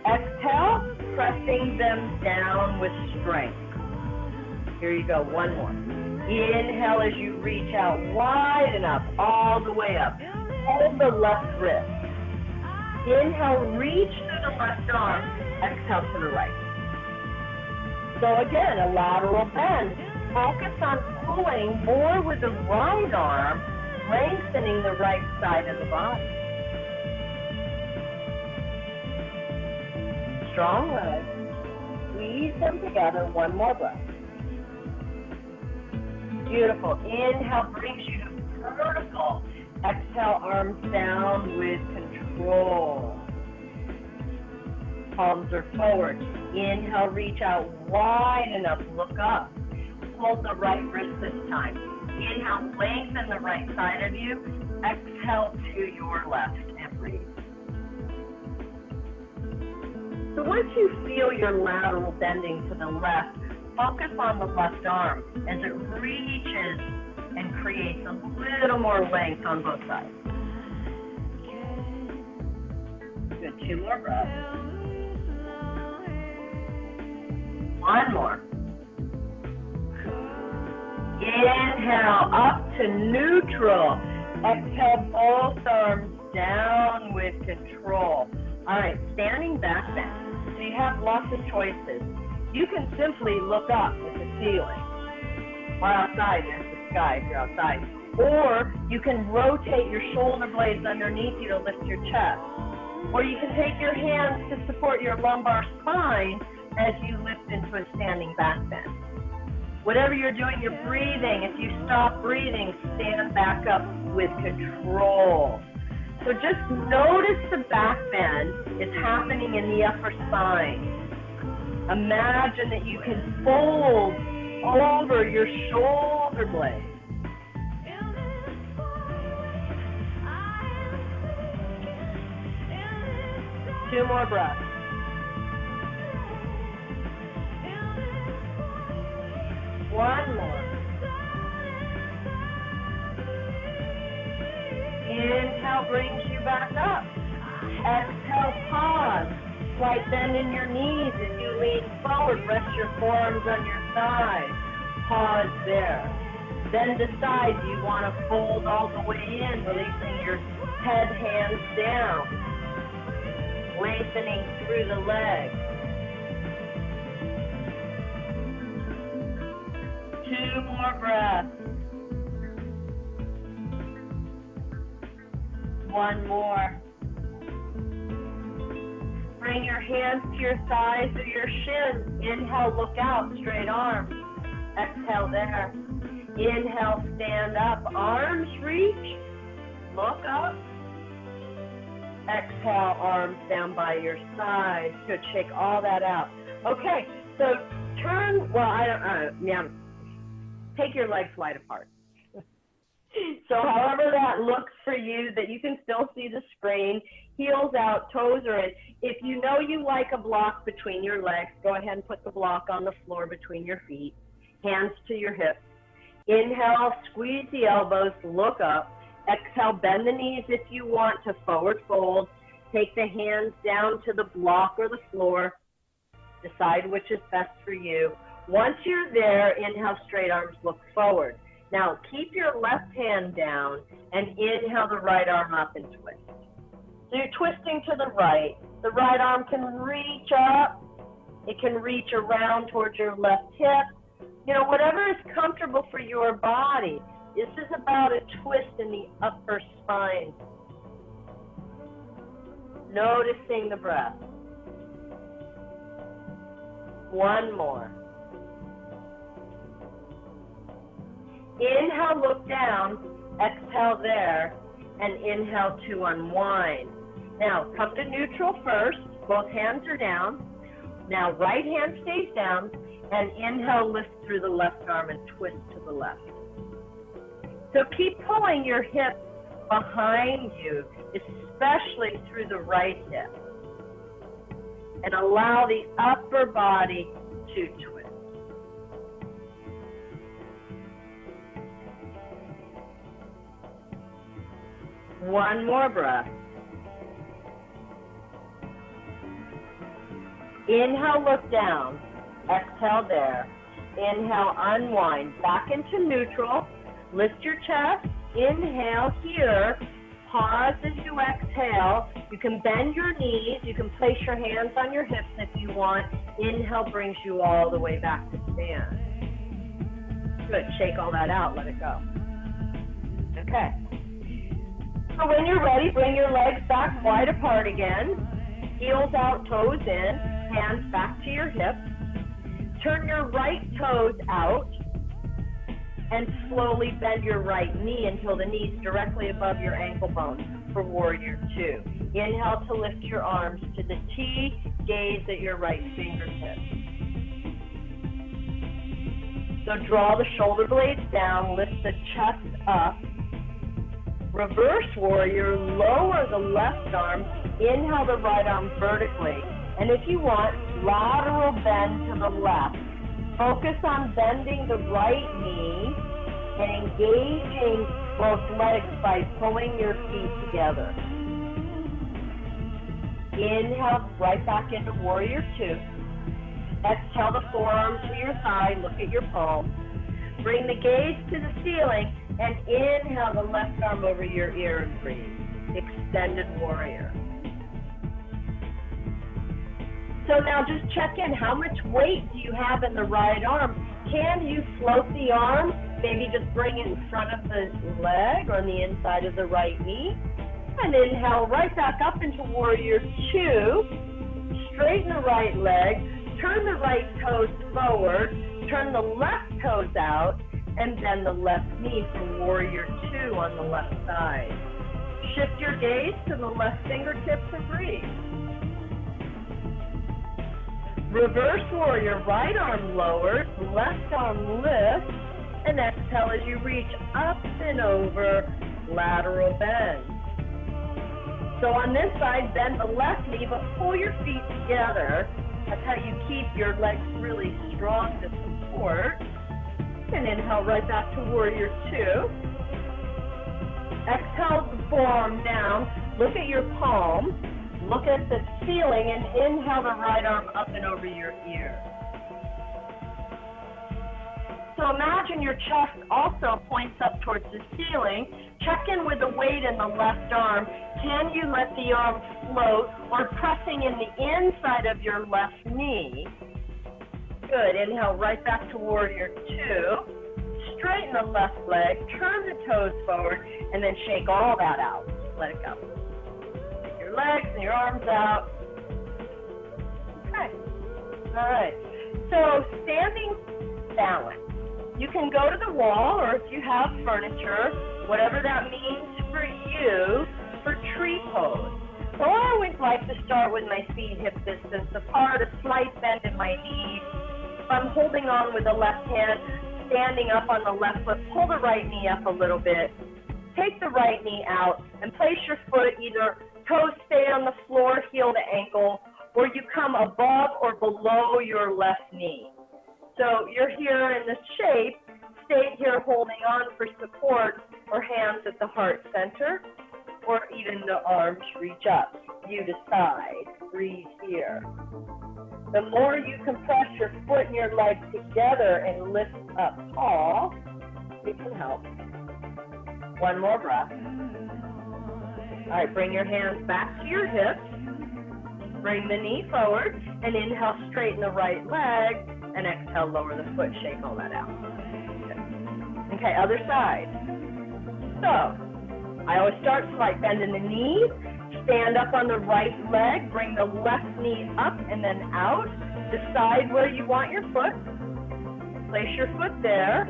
Exhale, pressing them down with strength. Here you go, one more. Inhale as you reach out wide and up, all the way up. Hold the left wrist. Inhale, reach through the left arm. Exhale to the right. So again, a lateral bend. Focus on pulling more with the right arm, lengthening the right side of the body. Strong legs. Squeeze them together. One more breath. Beautiful. Inhale brings you to vertical. Exhale, arms down with control. Palms are forward. Inhale, reach out wide enough, look up. Hold the right wrist this time. Inhale, lengthen the right side of you. Exhale to your left and breathe. So once you feel your lateral bending to the left, focus on the left arm as it reaches and creates a little more length on both sides. Good, 2 more breaths. One more. Inhale, up to neutral. Exhale, both arms down with control. All right, standing back bend. So you have lots of choices. You can simply look up at the ceiling. Or outside, there's the sky if you're outside. Or you can rotate your shoulder blades underneath you to lift your chest. Or you can take your hands to support your lumbar spine as you lift into a standing back bend. Whatever you're doing, you're breathing. If you stop breathing, stand back up with control. So just notice the back bend is happening in the upper spine. Imagine that you can fold over your shoulder blades. Two more breaths. One more. Inhale brings you back up. Exhale, pause. Slight bend in your knees as you lean forward. Rest your forearms on your thighs. Pause there. Then decide, do you want to fold all the way in, releasing your head, hands down, lengthening through the legs. 2 more breaths. 1 more. Bring your hands to your thighs or your shins. Inhale, look out, straight arms. Exhale there. Inhale, stand up. Arms reach. Look up. Exhale, arms down by your side. Good, shake all that out. Okay, so turn, take your legs wide apart. So however that looks for you, that you can still see the screen, heels out, toes are in. If you know you like a block between your legs, go ahead and put the block on the floor between your feet, hands to your hips. Inhale, squeeze the elbows, look up. Exhale, bend the knees if you want to forward fold. Take the hands down to the block or the floor. Decide which is best for you. Once you're there, inhale, straight arms, look forward. Now, keep your left hand down and inhale the right arm up and twist. So you're twisting to the right. The right arm can reach up. It can reach around towards your left hip. You know, whatever is comfortable for your body. This is about a twist in the upper spine. Noticing the breath. 1 more. Inhale, look down. Exhale there. And inhale to unwind. Now, come to neutral first. Both hands are down. Now, right hand stays down. And inhale, lift through the left arm and twist to the left. So keep pulling your hips behind you, especially through the right hip. And allow the upper body to twist. One more breath. Inhale, look down. Exhale there. Inhale, unwind. Back into neutral. Lift your chest. Inhale here. Pause as you exhale. You can bend your knees. You can place your hands on your hips if you want. Inhale brings you all the way back to stand. Good. Shake all that out. Let it go. Okay. So when you're ready, bring your legs back wide apart again. Heels out, toes in. Hands back to your hips. Turn your right toes out. And slowly bend your right knee until the knee's directly above your ankle bone for Warrior 2. Inhale to lift your arms to the T, gaze at your right fingertips. So draw the shoulder blades down, lift the chest up. Reverse Warrior, lower the left arm, inhale the right arm vertically. And if you want, lateral bend to the left. Focus on bending the right knee and engaging both legs by pulling your feet together. Inhale, right back into Warrior 2. Exhale the forearm to your thigh, look at your palm. Bring the gaze to the ceiling and inhale the left arm over your ear and breathe. Extended Warrior. So now just check in. How much weight do you have in the right arm? Can you float the arm? Maybe just bring it in front of the leg or on the inside of the right knee. And inhale right back up into Warrior 2. Straighten the right leg. Turn the right toes forward. Turn the left toes out. And bend the left knee for Warrior 2 on the left side. Shift your gaze to the left fingertips and breathe. Reverse Warrior, right arm lowered, left arm lifts, and exhale as you reach up and over, lateral bend. So on this side, bend the left knee, but pull your feet together. That's how you keep your legs really strong to support. And inhale right back to Warrior 2. Exhale the forearm down, look at your palm. Look at the ceiling and inhale the right arm up and over your ear. So imagine your chest also points up towards the ceiling. Check in with the weight in the left arm. Can you let the arm float or pressing in the inside of your left knee? Good. Inhale right back to Warrior 2. Straighten the left leg, turn the toes forward, and then shake all that out. Let it go. Legs and your arms out. Okay. All right. So standing balance. You can go to the wall, or if you have furniture, whatever that means for you, for tree pose. So I always like to start with my feet hip distance apart, a slight bend in my knees. If I'm holding on with the left hand, standing up on the left foot, pull the right knee up a little bit. Take the right knee out and place your foot either toes stay on the floor, heel to ankle, or you come above or below your left knee. So you're here in this shape, stay here holding on for support, or hands at the heart center, or even the arms reach up. You decide. Breathe here. The more you compress your foot and your leg together and lift up tall, it can help. One more breath. All right, bring your hands back to your hips. Bring the knee forward and inhale, straighten the right leg and exhale, lower the foot, shake all that out. Good. Okay, other side. So, I always start slight bend in the knees, stand up on the right leg, bring the left knee up and then out. Decide where you want your foot. Place your foot there.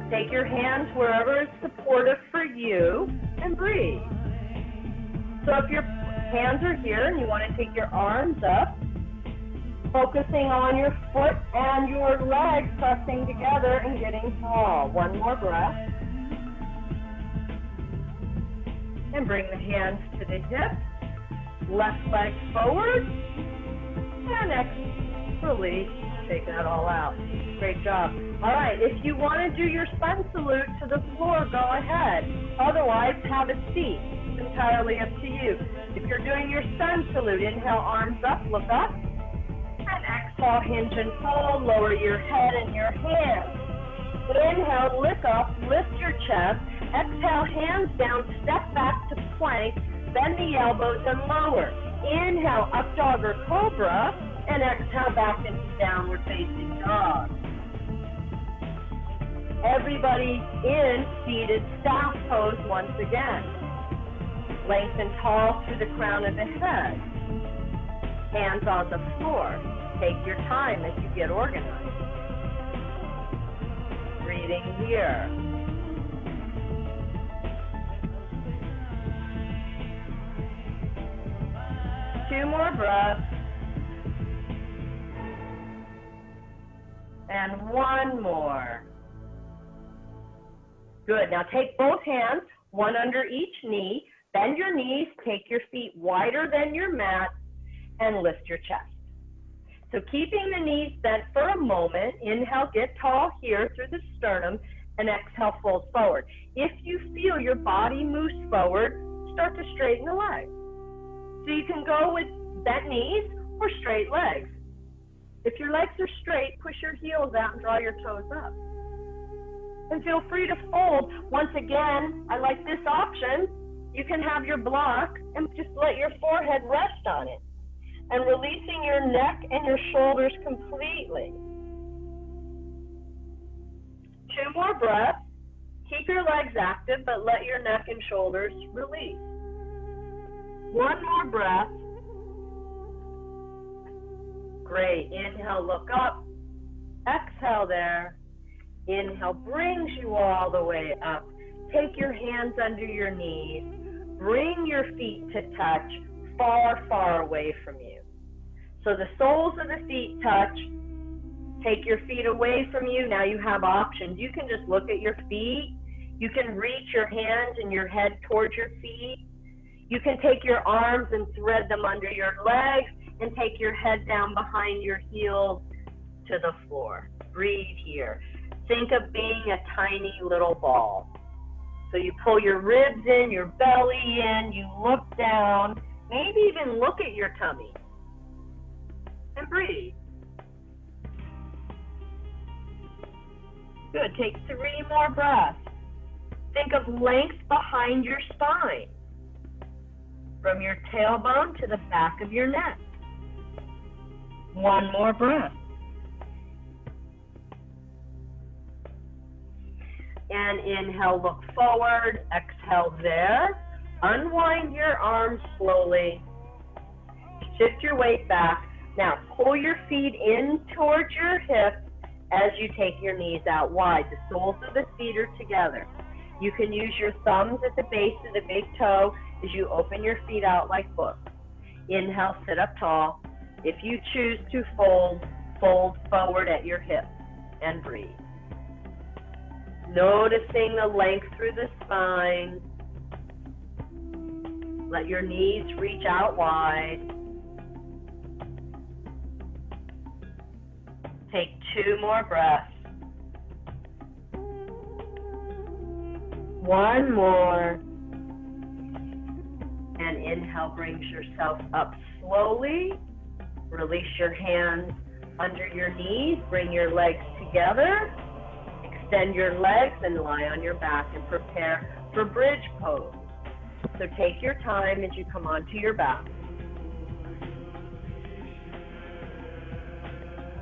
Take your hands wherever is supportive for you and breathe. So if your hands are here and you want to take your arms up, focusing on your foot and your legs pressing together and getting tall. One more breath. And bring the hands to the hips. Left leg forward. And exhale, release. Take that all out. Great job. All right, if you want to do your sun salute to the floor, go ahead. Otherwise, have a seat. It's entirely up to you. If you're doing your sun salute, inhale, arms up, look up. And exhale, hinge and fold. Lower your head and your hands. Inhale, lift up, lift your chest. Exhale, hands down, step back to plank. Bend the elbows and lower. Inhale, up dog or cobra. And exhale back into downward facing dog. Everybody in seated staff pose once again. Lengthen tall through the crown of the head. Hands on the floor. Take your time as you get organized. Breathing here. Two more breaths. And one more. Good. Now take both hands, one under each knee. Bend your knees, take your feet wider than your mat, and lift your chest. So keeping the knees bent for a moment, inhale, get tall here through the sternum, and exhale, fold forward. If you feel your body moves forward, start to straighten the legs. So you can go with bent knees or straight legs. If your legs are straight, push your heels out and draw your toes up. And feel free to fold. Once again, I like this option. You can have your block and just let your forehead rest on it. And releasing your neck and your shoulders completely. Two more breaths. Keep your legs active, but let your neck and shoulders release. One more breath. Great. Inhale, look up. Exhale there. Inhale brings you all the way up. Take your hands under your knees. Bring your feet to touch far, far away from you. So the soles of the feet touch. Take your feet away from you. Now you have options. You can just look at your feet. You can reach your hands and your head towards your feet. You can take your arms and thread them under your legs and take your head down behind your heels to the floor. Breathe here. Think of being a tiny little ball. So you pull your ribs in, your belly in, you look down, maybe even look at your tummy. And breathe. Good. Take 3 more breaths. Think of length behind your spine. From your tailbone to the back of your neck. One more breath. And inhale, look forward. Exhale there. Unwind your arms slowly. Shift your weight back. Now pull your feet in towards your hips as you take your knees out wide. The soles of the feet are together. You can use your thumbs at the base of the big toe as you open your feet out like books. Inhale, sit up tall. If you choose to fold, fold forward at your hips and breathe. Noticing the length through the spine. Let your knees reach out wide. Take 2 more breaths. One more. And inhale, brings yourself up slowly. Release your hands under your knees. Bring your legs together. Extend your legs and lie on your back and prepare for bridge pose. So take your time as you come onto your back.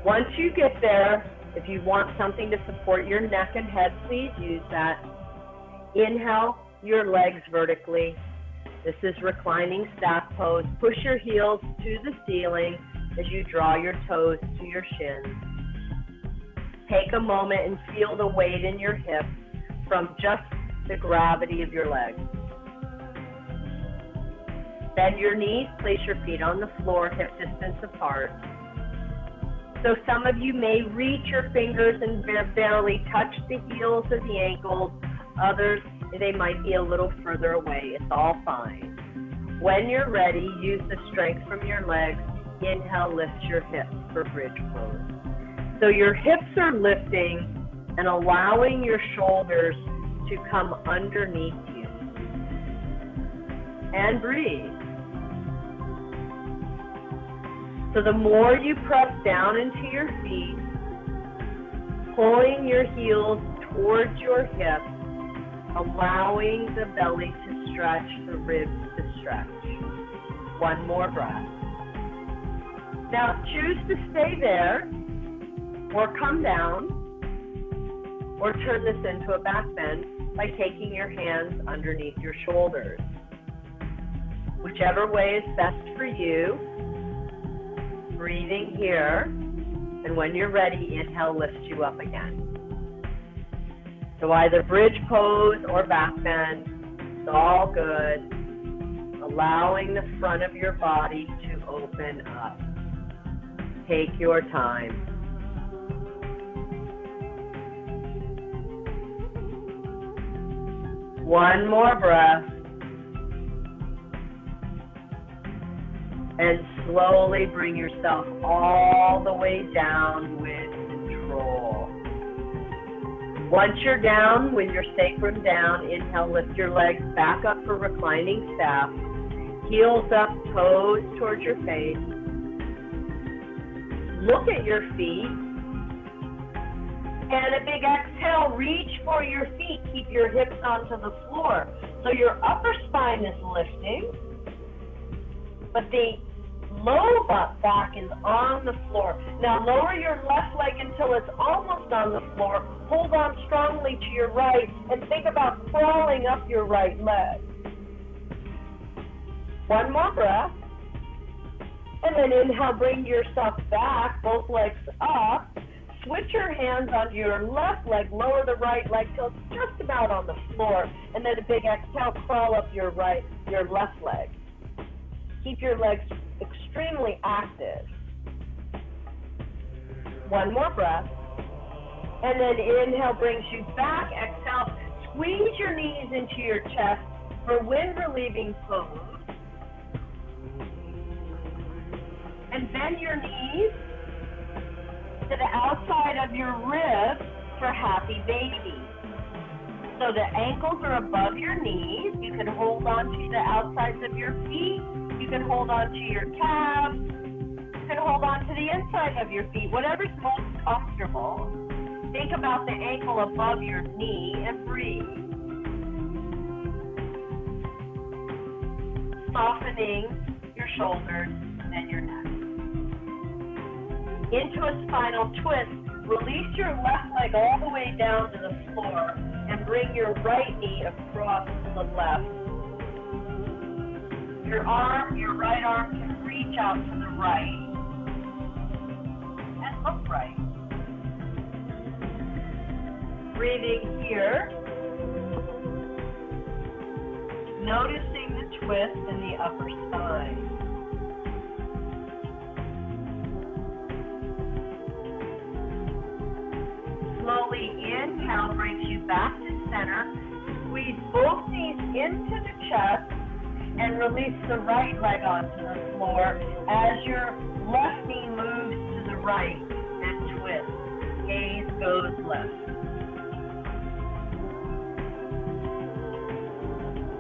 Once you get there, if you want something to support your neck and head, please use that. Inhale your legs vertically. This is reclining staff pose. Push your heels to the ceiling as you draw your toes to your shins. Take a moment and feel the weight in your hips from just the gravity of your legs. Bend your knees, place your feet on the floor, hip distance apart. So some of you may reach your fingers and barely touch the heels of the ankles. Others, they might be a little further away. It's all fine. When you're ready, use the strength from your legs. Inhale, lift your hips for bridge pose. So your hips are lifting and allowing your shoulders to come underneath you. And breathe. So the more you press down into your feet, pulling your heels towards your hips, allowing the belly to stretch, the ribs to stretch. One more breath. Now choose to stay there, or come down, or turn this into a back bend by taking your hands underneath your shoulders. Whichever way is best for you. Breathing here, and when you're ready, inhale lifts you up again. So either bridge pose or back bend, it's all good. Allowing the front of your body to open up. Take your time. One more breath. And slowly bring yourself all the way down with control. Once you're down, with your sacrum down, inhale, lift your legs back up for reclining staff. Heels up, toes towards your face. Look at your feet. And a big exhale, reach for your feet. Keep your hips onto the floor. So your upper spine is lifting, but the low back is on the floor. Now lower your left leg until it's almost on the floor. Hold on strongly to your right and think about crawling up your right leg. One more breath. And then inhale, bring yourself back, both legs up. Switch your hands onto your left leg, lower the right leg till it's just about on the floor. And then a big exhale, crawl up your left leg. Keep your legs extremely active. One more breath. And then inhale brings you back. Exhale, squeeze your knees into your chest for wind relieving pose. And bend your knees to the outside of your ribs for happy baby. So the ankles are above your knees. You can hold on to the outsides of your feet. You can hold on to your calves. You can hold on to the inside of your feet, whatever's most comfortable. Think about the ankle above your knee and breathe. Softening your shoulders and your neck. Into a spinal twist, release your left leg all the way down to the floor and bring your right knee across the left. Your right arm can reach out to the right and look right. Breathing here, noticing the twist in the upper spine. Slowly inhale brings you back to center. Squeeze both knees into the chest and release the right leg onto the floor as your left knee moves to the right and twists. Gaze goes left.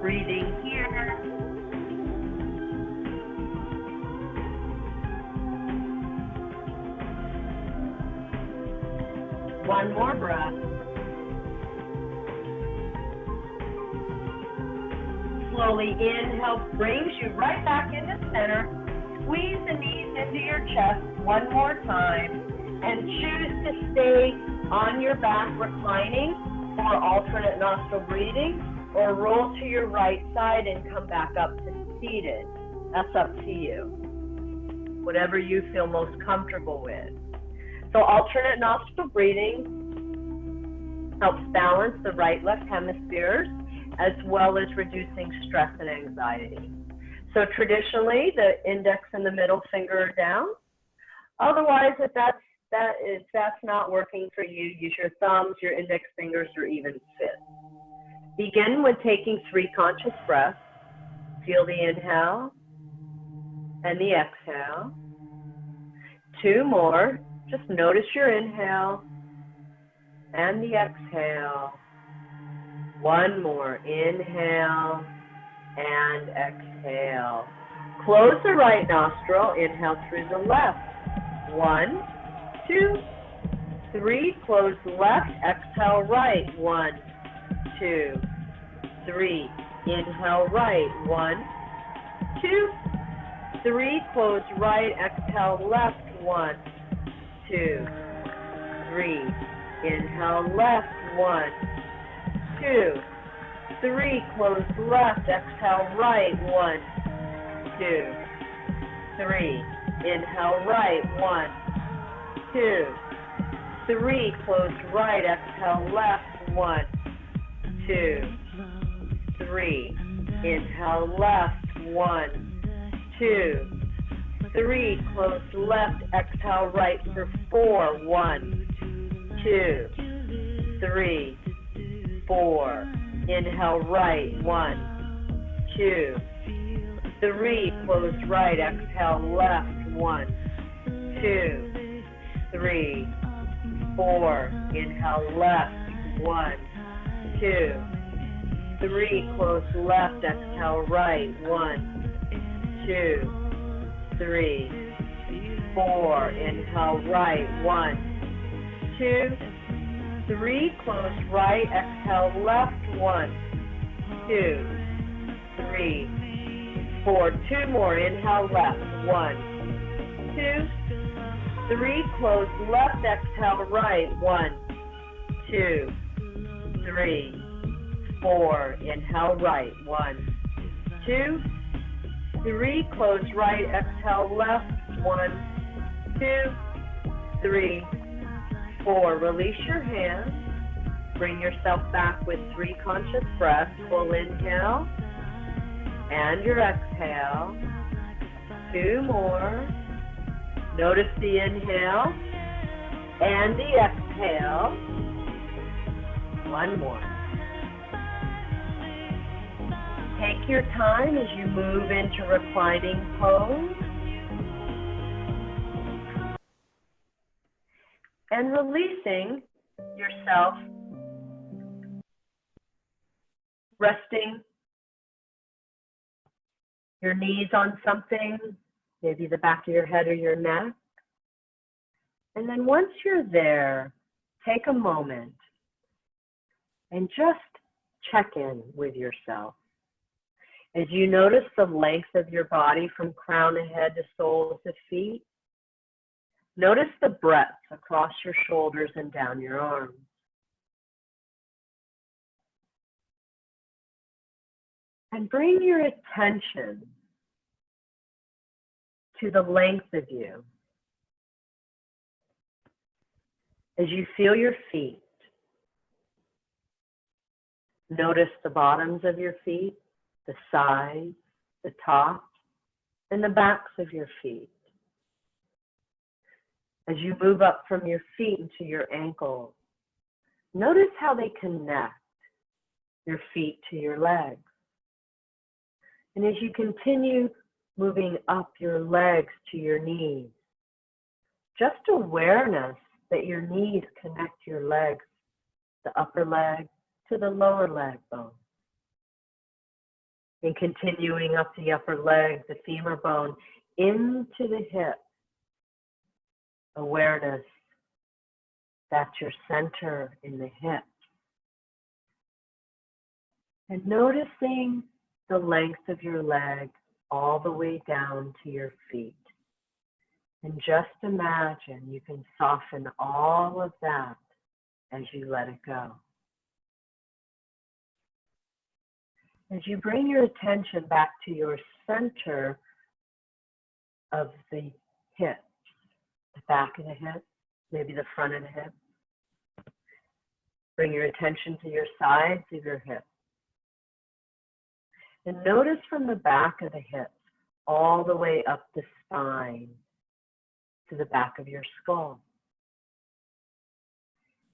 Breathing here. One more breath. Slowly inhale brings you right back into center. Squeeze the knees into your chest one more time and choose to stay on your back reclining for alternate nostril breathing, or roll to your right side and come back up to seated. That's up to you. Whatever you feel most comfortable with. So alternate nostril breathing helps balance the right-left hemispheres as well as reducing stress and anxiety. So traditionally, the index and the middle finger are down. Otherwise, if that's not working for you, use your thumbs, your index fingers, or even fist. Begin with taking 3 conscious breaths. Feel the inhale and the exhale. 2 more. Just notice your inhale and the exhale. 1 more. Inhale and exhale. Close the right nostril. Inhale through the left. 1, 2, 3. Close left. Exhale right. 1, 2, 3. Inhale right. 1, 2, 3. Close right. Exhale left. 1, 2, 3. Inhale left. 1, 2, 3. Close left. Exhale right. 1, 2, 3. Inhale right. 1, 2, 3. Close right. Exhale left. 1, 2, 3. Inhale left. 1, 2, 3. Close left. Exhale right for 4. 1, 2, 3, 4. Inhale right. 1, 2, 3. Close right. Exhale left. 1, 2, 3, 4. Inhale left. 1, 2, 3. Close left. Exhale right. 1, 2, 3, 4. Inhale right. 1, 2, 3. Close right. Exhale left. 1, 2, 3, 4. 2 more. Inhale left. 1, 2, 3. Close left. Exhale right. 1, 2, 3, 4. Inhale right. 1, 2, 3. Close right. Exhale left. 1, 2, 3, 4. Release your hands. Bring yourself back with 3 conscious breaths. Full inhale and your exhale. 2 more. Notice the inhale and the exhale. 1 more. Take your time as you move into reclining pose. And releasing yourself, resting your knees on something, maybe the back of your head or your neck. And then once you're there, take a moment and just check in with yourself. As you notice the length of your body from crown of head to soles of feet, notice the breadth across your shoulders and down your arms. And bring your attention to the length of you. As you feel your feet, notice the bottoms of your feet, the sides, the tops, and the backs of your feet. As you move up from your feet into your ankles, notice how they connect your feet to your legs. And as you continue moving up your legs to your knees, just awareness that your knees connect your legs, the upper leg to the lower leg bone. And continuing up the upper leg, the femur bone, into the hip. Awareness that's your center in the hip. And noticing the length of your leg all the way down to your feet. And just imagine you can soften all of that as you let it go. As you bring your attention back to your center of the hip, the back of the hip, maybe the front of the hip. Bring your attention to your sides of your hips. And notice from the back of the hips all the way up the spine to the back of your skull.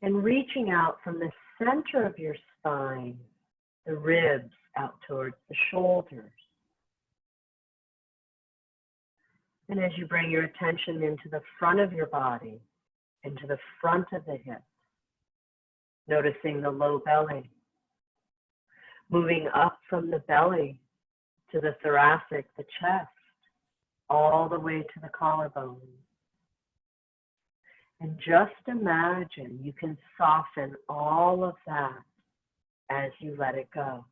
And reaching out from the center of your spine, the ribs out towards the shoulders. And as you bring your attention into the front of your body, into the front of the hips, noticing the low belly, moving up from the belly to the thoracic, the chest, all the way to the collarbone. And just imagine you can soften all of that as you let it go.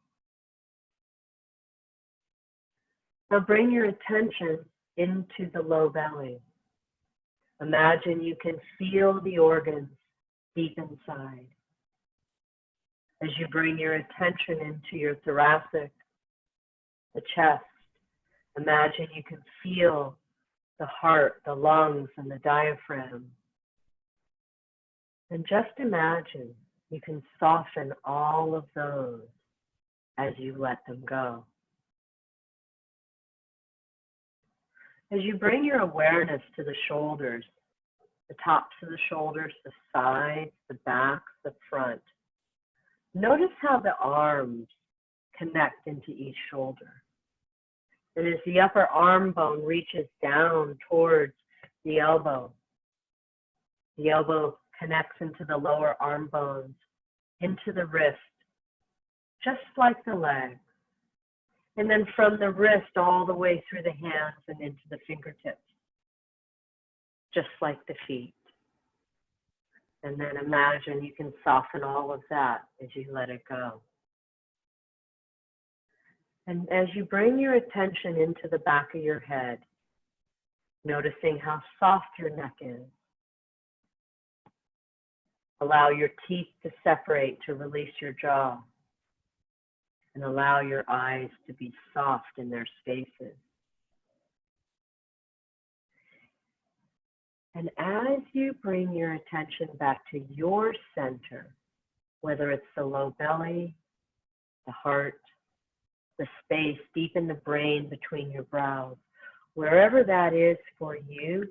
Now bring your attention into the low belly. Imagine you can feel the organs deep inside. As you bring your attention into your thoracic, the chest, imagine you can feel the heart, the lungs, and the diaphragm. And just imagine you can soften all of those as you let them go. As you bring your awareness to the shoulders, the tops of the shoulders, the sides, the back, the front, notice how the arms connect into each shoulder. And as the upper arm bone reaches down towards the elbow connects into the lower arm bones, into the wrist, just like the leg. And then from the wrist all the way through the hands and into the fingertips, just like the feet. And then imagine you can soften all of that as you let it go. And as you bring your attention into the back of your head, noticing how soft your neck is, allow your teeth to separate to release your jaw, and allow your eyes to be soft in their spaces. And as you bring your attention back to your center, whether it's the low belly, the heart, the space deep in the brain between your brows, wherever that is for you,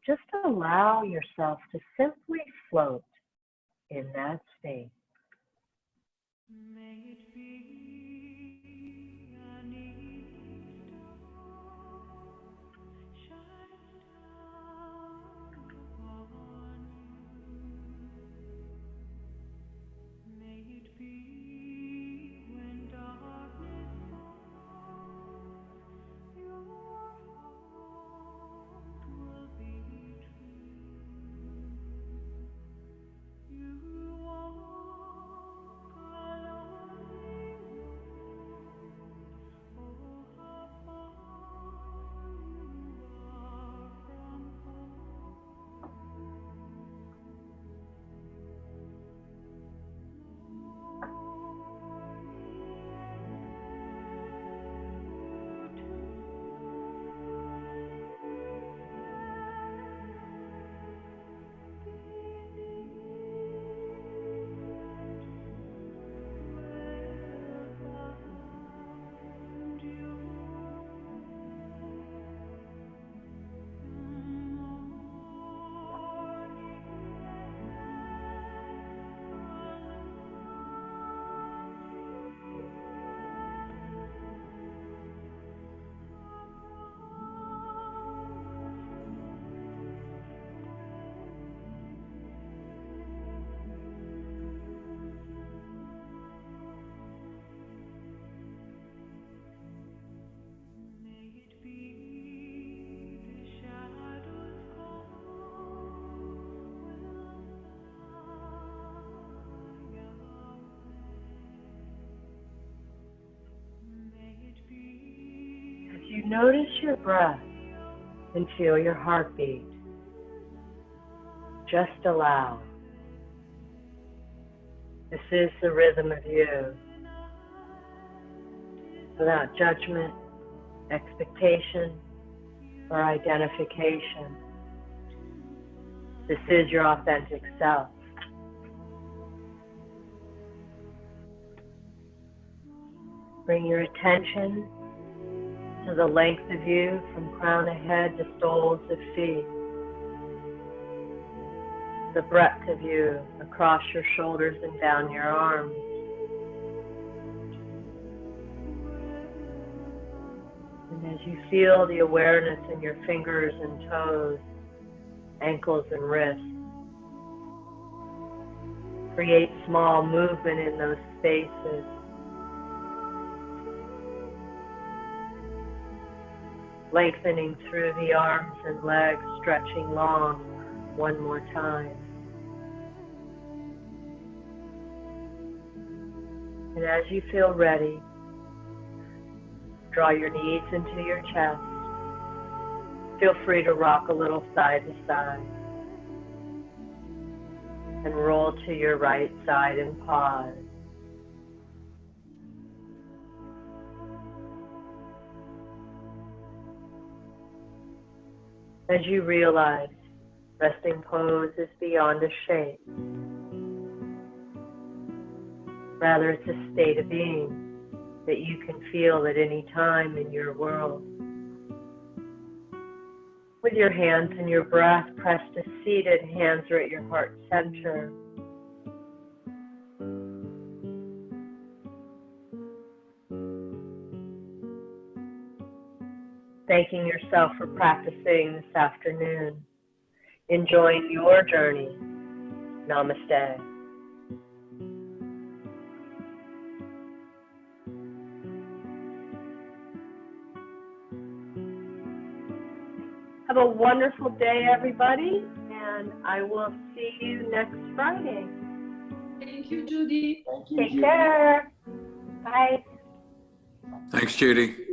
just allow yourself to simply float in that space. May it be an evening star shines down upon you. May it be when darkness falls, your heart will be true. You walk a lonely road. Oh, how far you are from home. You notice your breath and feel your heartbeat. Just allow. This is the rhythm of you. Without judgment, expectation, or identification. This is your authentic self. Bring your attention to the length of you from crown of head to soles of feet. The breadth of you across your shoulders and down your arms. And as you feel the awareness in your fingers and toes, ankles and wrists, create small movement in those spaces. Lengthening through the arms and legs, stretching long one more time. And as you feel ready, draw your knees into your chest. Feel free to rock a little side to side. And roll to your right side and pause. As you realize, resting pose is beyond a shape. Rather, it's a state of being that you can feel at any time in your world. With your hands and your breath pressed to seated, hands are at your heart center. Thanking yourself for practicing this afternoon. Enjoying your journey. Namaste. Have a wonderful day, everybody, and I will see you next Friday. Thank you, Judy. Thank you, Take Judy. care. Bye. Thanks, Judy.